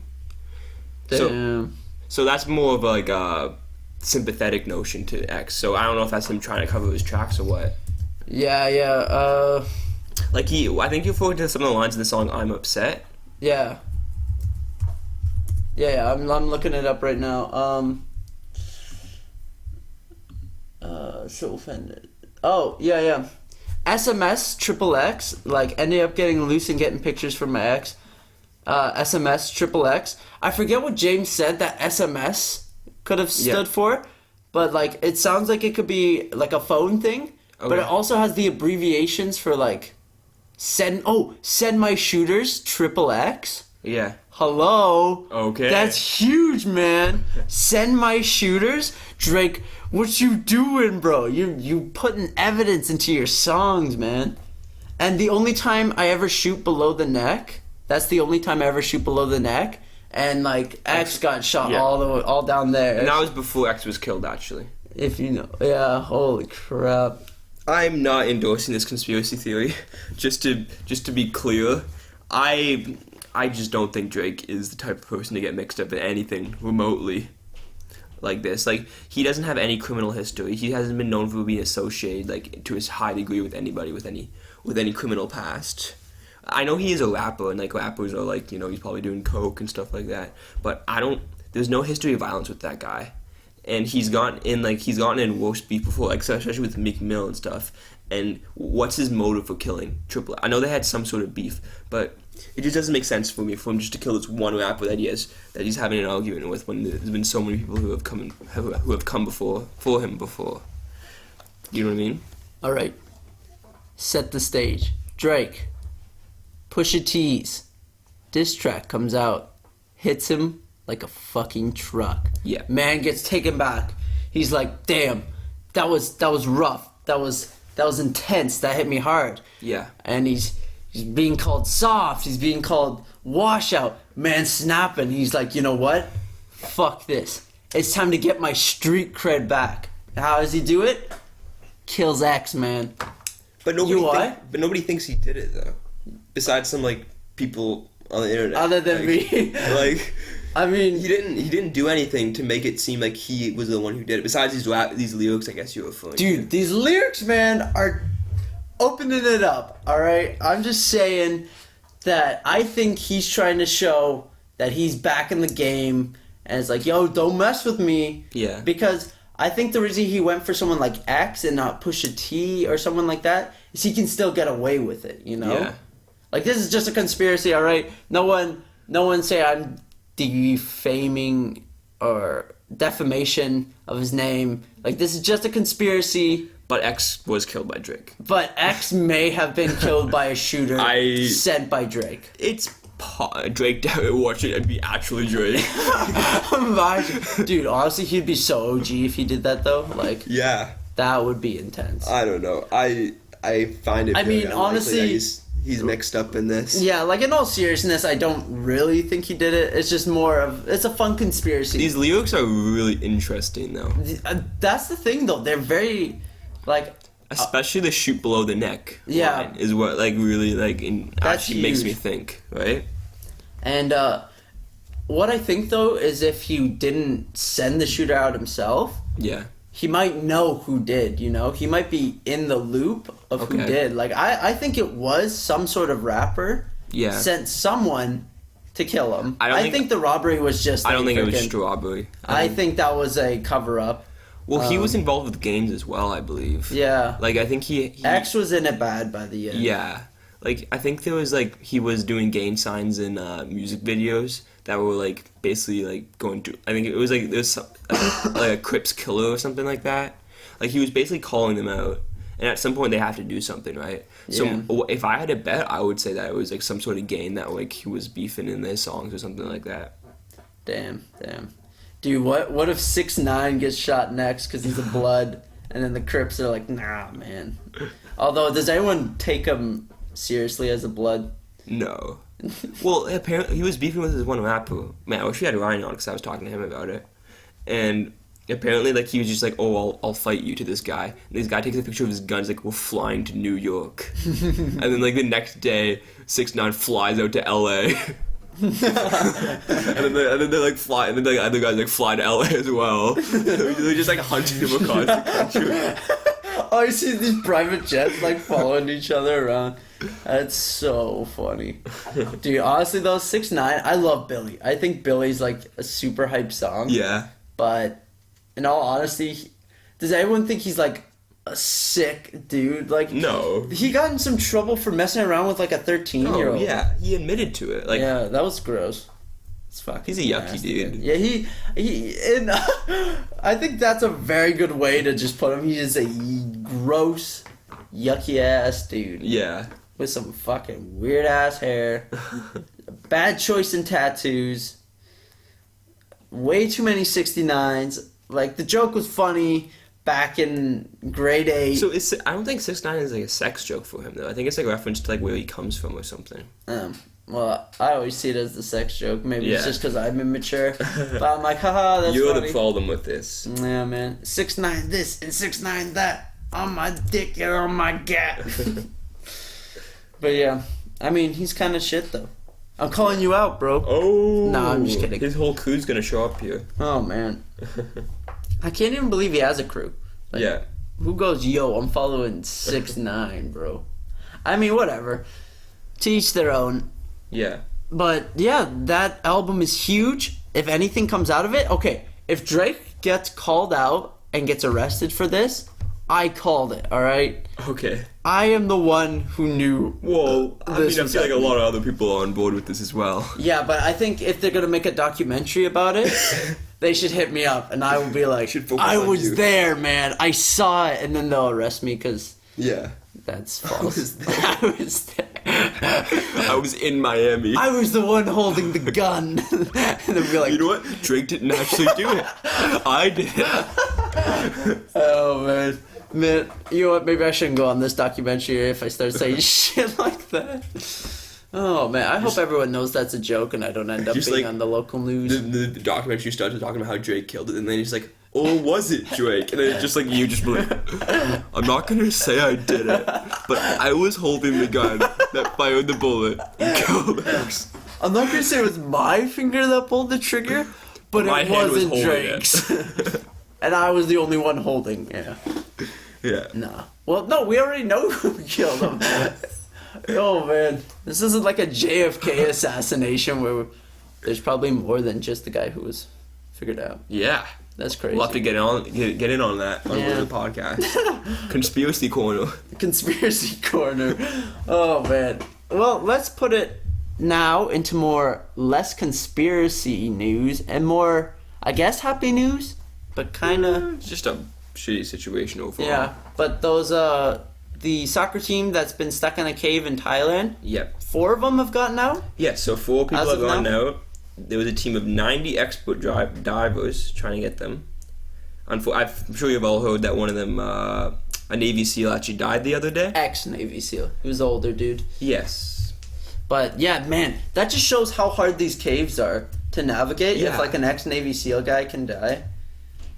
S1: Damn.
S2: So that's more of like a sympathetic notion to X. So I don't know if that's him trying to cover his tracks or what.
S1: Yeah.
S2: Like I think you referred to some of the lines in the song "I'm Upset."
S1: Yeah. I'm looking it up right now. So offended. Oh, yeah. SMS triple X, like, ended up getting loose and getting pictures from my ex. SMS triple X. I forget what James said that SMS could have stood for, but, like, it sounds like it could be, like, a phone thing, but it also has the abbreviations for, like, send my shooters triple X.
S2: Yeah.
S1: Hello.
S2: Okay.
S1: That's huge, man. Send my shooters. Drake, what you doing, bro? You putting evidence into your songs, man. And the only time I ever shoot below the neck, that's the only time I ever shoot below the neck. And like X got shot all down there.
S2: And that was before X was killed, actually.
S1: If you know. Yeah, holy crap.
S2: I'm not endorsing this conspiracy theory. Just to be clear, I just don't think Drake is the type of person to get mixed up in anything remotely like this. Like, he doesn't have any criminal history. He hasn't been known for being associated, like, to a high degree with anybody with any criminal past. I know he is a rapper, and, like, rappers are, like, you know, he's probably doing coke and stuff like that. But there's no history of violence with that guy. And he's gotten in worse beef before, like, especially with Meek Mill and stuff. And what's his motive for killing Triple? I know they had some sort of beef, but it just doesn't make sense for him just to kill this one rapper that he's having an argument with, when there's been so many people who have come before him. You know what I mean?
S1: All right. Set the stage. Drake, Pusha T's diss track comes out, hits him like a fucking truck.
S2: Yeah.
S1: Man gets taken back. He's like, damn, that was rough. That was intense. That hit me hard.
S2: Yeah.
S1: And he's being called soft. He's being called washout. Man snapping. He's like, you know what? Fuck this. It's time to get my street cred back. How does he do it? Kills X, man.
S2: But nobody thinks he did it, though. Besides some, like, people on the internet.
S1: Other than me.
S2: Like,
S1: I mean,
S2: he didn't do anything to make it seem like he was the one who did it. Besides these lyrics, I guess you were referring to.
S1: Dude, these lyrics, man, are opening it up, alright? I'm just saying that I think he's trying to show that he's back in the game, and it's like, yo, don't mess with me.
S2: Yeah.
S1: Because I think the reason he went for someone like X and not Pusha T or someone like that is he can still get away with it, you know?
S2: Yeah.
S1: Like, this is just a conspiracy, alright? No one say I'm defaming or defamation of his name. Like, this is just a conspiracy.
S2: But X was killed by Drake.
S1: But X may have been killed by a shooter sent by Drake.
S2: It's Drake watching it and be actually Drake.
S1: Dude, honestly, he'd be so OG if he did that, though. Like,
S2: yeah,
S1: that would be intense.
S2: I don't know. I find it.
S1: I mean, honestly,
S2: he's mixed up in this.
S1: Yeah, like in all seriousness, I don't really think he did it. It's just more of it's a fun conspiracy.
S2: These lyrics are really interesting, though.
S1: That's the thing, though. They're very like.
S2: Especially the shoot below the neck line is what like really like actually makes me think, right?
S1: And what I think though is if he didn't send the shooter out himself, he might know who did. You know, he might be in the loop of who did. Like I think it was some sort of rapper sent someone to kill him. I think the robbery was just.
S2: I don't think it was just a robbery.
S1: I think that was a cover up.
S2: Well, he was involved with games as well, I believe. Yeah. Like, I think he...
S1: X was in it bad by the end.
S2: Yeah. Like, I think there was, like, he was doing gang signs in music videos that were, like, basically, like, going to... I think it was, like, there was some, like a Crips killer or something like that. Like, he was basically calling them out. And at some point, they have to do something, right? Yeah. So, if I had to bet, I would say that it was, like, some sort of gang that, like, he was beefing in their songs or something like that.
S1: Damn. Dude, what if 6ix9ine gets shot next because he's a blood, and then the Crips are like, nah, man. Although, does anyone take him seriously as a blood?
S2: No. Well, apparently, he was beefing with his one rapper. Man, I wish we had Ryan on because I was talking to him about it. And apparently, like, he was just like, oh, I'll fight you to this guy. And this guy takes a picture of his gun. He's like, we're flying to New York. And then, like, the next day, 6ix9ine flies out to L.A., and then they like fly, and then the other guys like fly to LA as well. They're just like hunting him across the country.
S1: Oh, you see these private jets like following each other around. That's so funny, dude. Honestly, though, 6ix9ine, I love Billy. I think Billy's like a super hype song. Yeah. But in all honesty, does anyone think he's like a sick dude? Like, no, he got in some trouble for messing around with like a 13-year-old.
S2: Oh yeah, he admitted to it. Like,
S1: yeah, that was gross. It's fucking.
S2: He's a yucky nasty, dude.
S1: Yeah, he and I think that's a very good way to just put him. He's just a gross, yucky ass dude. Yeah, with some fucking weird ass hair, bad choice in tattoos, way too many 69s. Like, the joke was funny back in grade 8.
S2: So I don't think 6ix9ine is like a sex joke for him though. I think it's like a reference to like where he comes from or something.
S1: Well, I always see it as the sex joke. Maybe it's just because I'm immature. But I'm like, haha, that's
S2: You're
S1: funny.
S2: The problem with this.
S1: Yeah, man. 6ix9ine this and 6ix9ine that. On my dick and on my gap. But yeah, I mean, he's kind of shit though. I'm calling you out, bro. Oh. Nah, I'm just kidding.
S2: His whole crew's gonna show up here.
S1: Oh, man. I can't even believe he has a crew. Like, yeah. Who goes, yo, I'm following 6ix9ine, bro? I mean, whatever. To each their own. Yeah. But, yeah, that album is huge. If anything comes out of it, okay, if Drake gets called out and gets arrested for this, I called it, alright? Okay. I am the one who knew.
S2: Well, I mean, I feel like a lot of other people are on board with this as well.
S1: Yeah, but I think if they're gonna make a documentary about it, they should hit me up, and I will be like, I was there, man. I saw it, and then they'll arrest me because that's false. I was there.
S2: I was in Miami.
S1: I was the one holding the gun. And they'll be like,
S2: you know what? Drake didn't actually do it. I did it.
S1: Oh, man. Man, you know what? Maybe I shouldn't go on this documentary if I start saying shit like that. Oh, man. I hope everyone knows that's a joke and I don't end up being like, on the local news.
S2: The documentary started talking about how Drake killed it, and then he's like, oh, was it Drake? And then it's just like you just like, I'm not going to say I did it, but I was holding the gun that fired the bullet and killed X.
S1: I'm not going to say it was my finger that pulled the trigger, but it wasn't Drake's. And I was the only one holding, Yeah. Nah. Well, no, we already know who killed him. Oh, man. This isn't like a JFK assassination where there's probably more than just the guy who was figured out.
S2: Yeah.
S1: That's crazy.
S2: We'll have to get in on that on the podcast. Conspiracy Corner.
S1: Conspiracy Corner. Oh, man. Well, let's put it now into less conspiracy news and more, I guess, happy news, but kind of...
S2: It's just a shitty situation overall.
S1: Yeah, but those, the soccer team that's been stuck in a cave in Thailand, 4 of them have gotten out?
S2: Yeah, so 4 people have gotten out. There was a team of 90 expert divers trying to get them. I'm sure you've all heard that one of them a Navy SEAL actually died the other day.
S1: Ex-Navy SEAL. He was the older dude.
S2: Yes.
S1: But yeah, man, that just shows how hard these caves are to navigate.
S2: Yeah.
S1: If like an ex-Navy SEAL guy can die,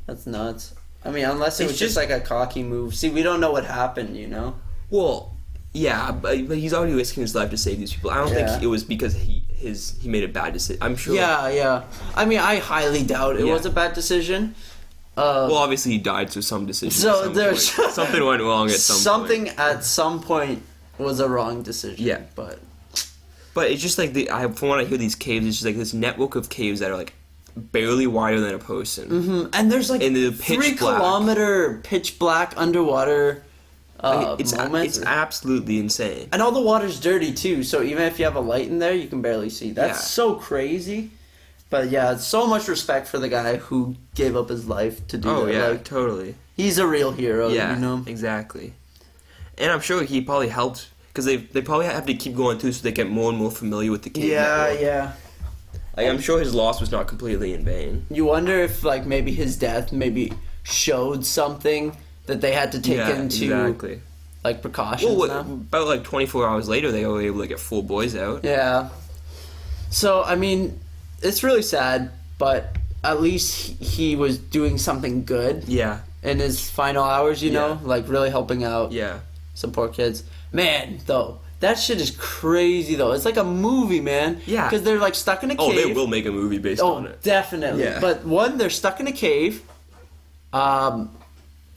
S1: that's nuts. I mean, unless it was just like a cocky move. See, we don't know what happened, you know?
S2: Well, yeah, but he's already risking his life to save these people. I don't think it was because he made a bad decision. I'm sure.
S1: Yeah. I mean, I highly doubt it was a bad decision.
S2: Well, obviously he died, so some decision.
S1: So there's
S2: something went wrong at some point.
S1: Something at some point was a wrong decision.
S2: Yeah,
S1: but
S2: it's just like from what I hear, these caves, it's just like this network of caves that are like barely wider than a person.
S1: Mm-hmm. And there's like 3-kilometer pitch black underwater
S2: it's
S1: moments.
S2: It's absolutely insane.
S1: And all the water's dirty too, so even if you have a light in there, you can barely see. That's so crazy. But yeah, so much respect for the guy who gave up his life to do that.
S2: Oh yeah,
S1: like,
S2: totally.
S1: He's a real hero,
S2: you
S1: know?
S2: Exactly. And I'm sure he probably helped, because they probably have to keep going through so they get more and more familiar with the cave network.
S1: Yeah.
S2: Like, I'm sure his loss was not completely in vain.
S1: You wonder if, like, maybe his death maybe showed something that they had to take into, like, precautions.
S2: Well, about, like, 24 hours later, they were able to get 4 boys out.
S1: Yeah. So, I mean, it's really sad, but at least he was doing something good.
S2: Yeah.
S1: In his final hours, you know? Like, really helping out some poor kids. Man, though. That shit is crazy, though. It's like a movie, man. Yeah. Because they're, like, stuck in a cave.
S2: Oh, they will make a movie based on it.
S1: Oh, definitely. Yeah. But, one, they're stuck in a cave.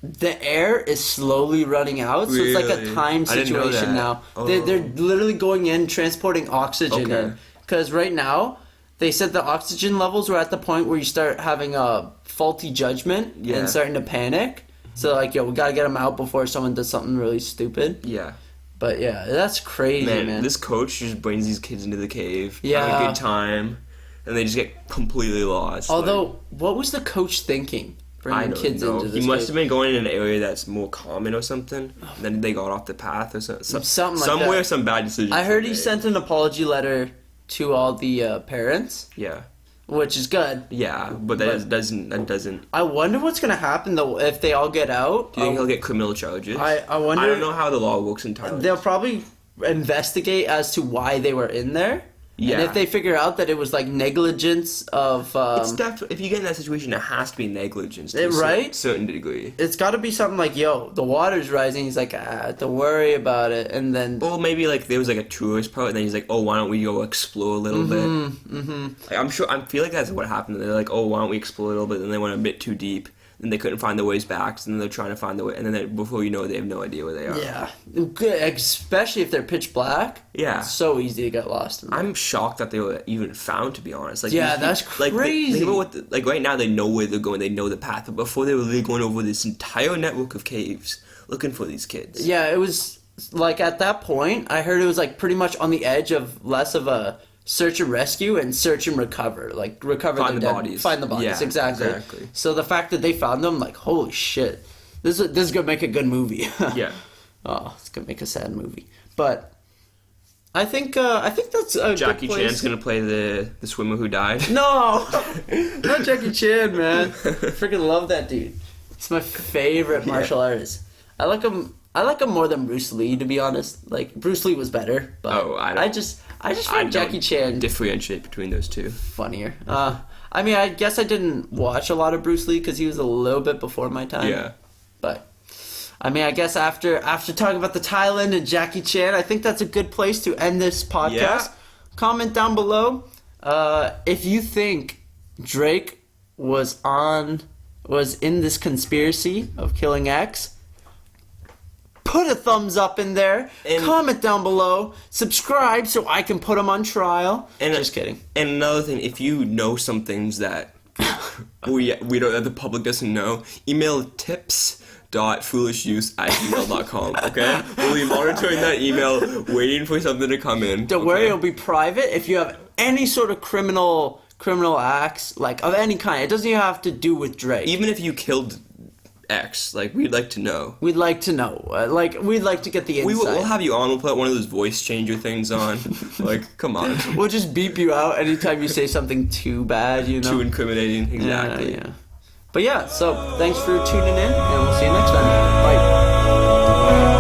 S1: The air is slowly running out, so it's like a time situation now. Oh. They're literally going in, transporting oxygen in. Because right now, they said the oxygen levels were at the point where you start having a faulty judgment and starting to panic. So, like, we gotta get them out before someone does something really stupid.
S2: Yeah.
S1: But yeah, that's crazy, man.
S2: This coach just brings these kids into the cave, have a good time, and they just get completely lost.
S1: Although, what was the coach thinking? Bringing kids into this
S2: He must have been going in an area that's more common or something. And then they got off the path or something.
S1: Something like
S2: somewhere,
S1: that.
S2: Some bad decisions.
S1: I heard he sent an apology letter to all the parents.
S2: Yeah.
S1: Which is good.
S2: Yeah, but that doesn't.
S1: I wonder what's gonna happen though if they all get out.
S2: Do you think he'll get criminal charges?
S1: I wonder.
S2: I don't know how the law works entirely.
S1: They'll probably investigate as to why they were in there. Yeah. And if they figure out that it was like negligence of,
S2: it's definitely, if you get in that situation, it has to be negligence to a certain degree.
S1: It's got to be something like, the water's rising. He's like, don't worry about it, and then.
S2: Well, maybe like there was like a tourist part, and then he's like, why don't we go explore a little bit? Mm-hmm. Like, I feel like that's what happened. They're like, why don't we explore a little bit? And they went a bit too deep. And they couldn't find their ways back, so then they're trying to find the way, and then before you know it, they have no idea where they are.
S1: Yeah, good, especially if they're pitch black. Yeah, it's so easy to get lost.
S2: I'm shocked that they were even found, to be honest. Like,
S1: that's crazy.
S2: Like right now, they know where they're going, they know the path, but before they were really going over this entire network of caves looking for these kids.
S1: Yeah, it was like at that point, I heard it was like pretty much on the edge of less of a search and rescue and search and recover. Like,
S2: find the bodies.
S1: Find the bodies,
S2: yeah,
S1: exactly. So the fact that they found them, like, holy shit. This is going to make a good movie.
S2: Yeah.
S1: Oh, it's going to make a sad movie. But I think that's a
S2: Jackie
S1: good place.
S2: Chan's going to play the swimmer who died.
S1: No! Not Jackie Chan, man. I freaking love that dude. He's my favorite martial artist. I like him more than Bruce Lee, to be honest. Like, Bruce Lee was better, but I just find Jackie Chan
S2: differentiate between those two.
S1: Funnier. I mean, I guess I didn't watch a lot of Bruce Lee because he was a little bit before my time.
S2: Yeah.
S1: But I mean, I guess after talking about the Thailand and Jackie Chan, I think that's a good place to end this podcast. Yeah. Comment down below if you think Drake was in this conspiracy of killing X. Put a thumbs up in there. And comment down below. Subscribe so I can put them on trial. And just kidding.
S2: And another thing, if you know some things that we don't, that the public doesn't know, email tips.foolishuse@gmail.com. Okay, we'll be monitoring that email, waiting for something to come in.
S1: Don't worry, it'll be private. If you have any sort of criminal acts, like of any kind, it doesn't even have to do with Drake.
S2: Even if you killed X, like, we'd like to know.
S1: We'd like to know. We'd like to get the insight.
S2: We'll have you on. We'll put one of those voice changer things on. Like, come on.
S1: We'll just beep you out anytime you say something too bad, you know?
S2: Too incriminating, exactly.
S1: Yeah. But yeah, so thanks for tuning in, and we'll see you next time. Bye.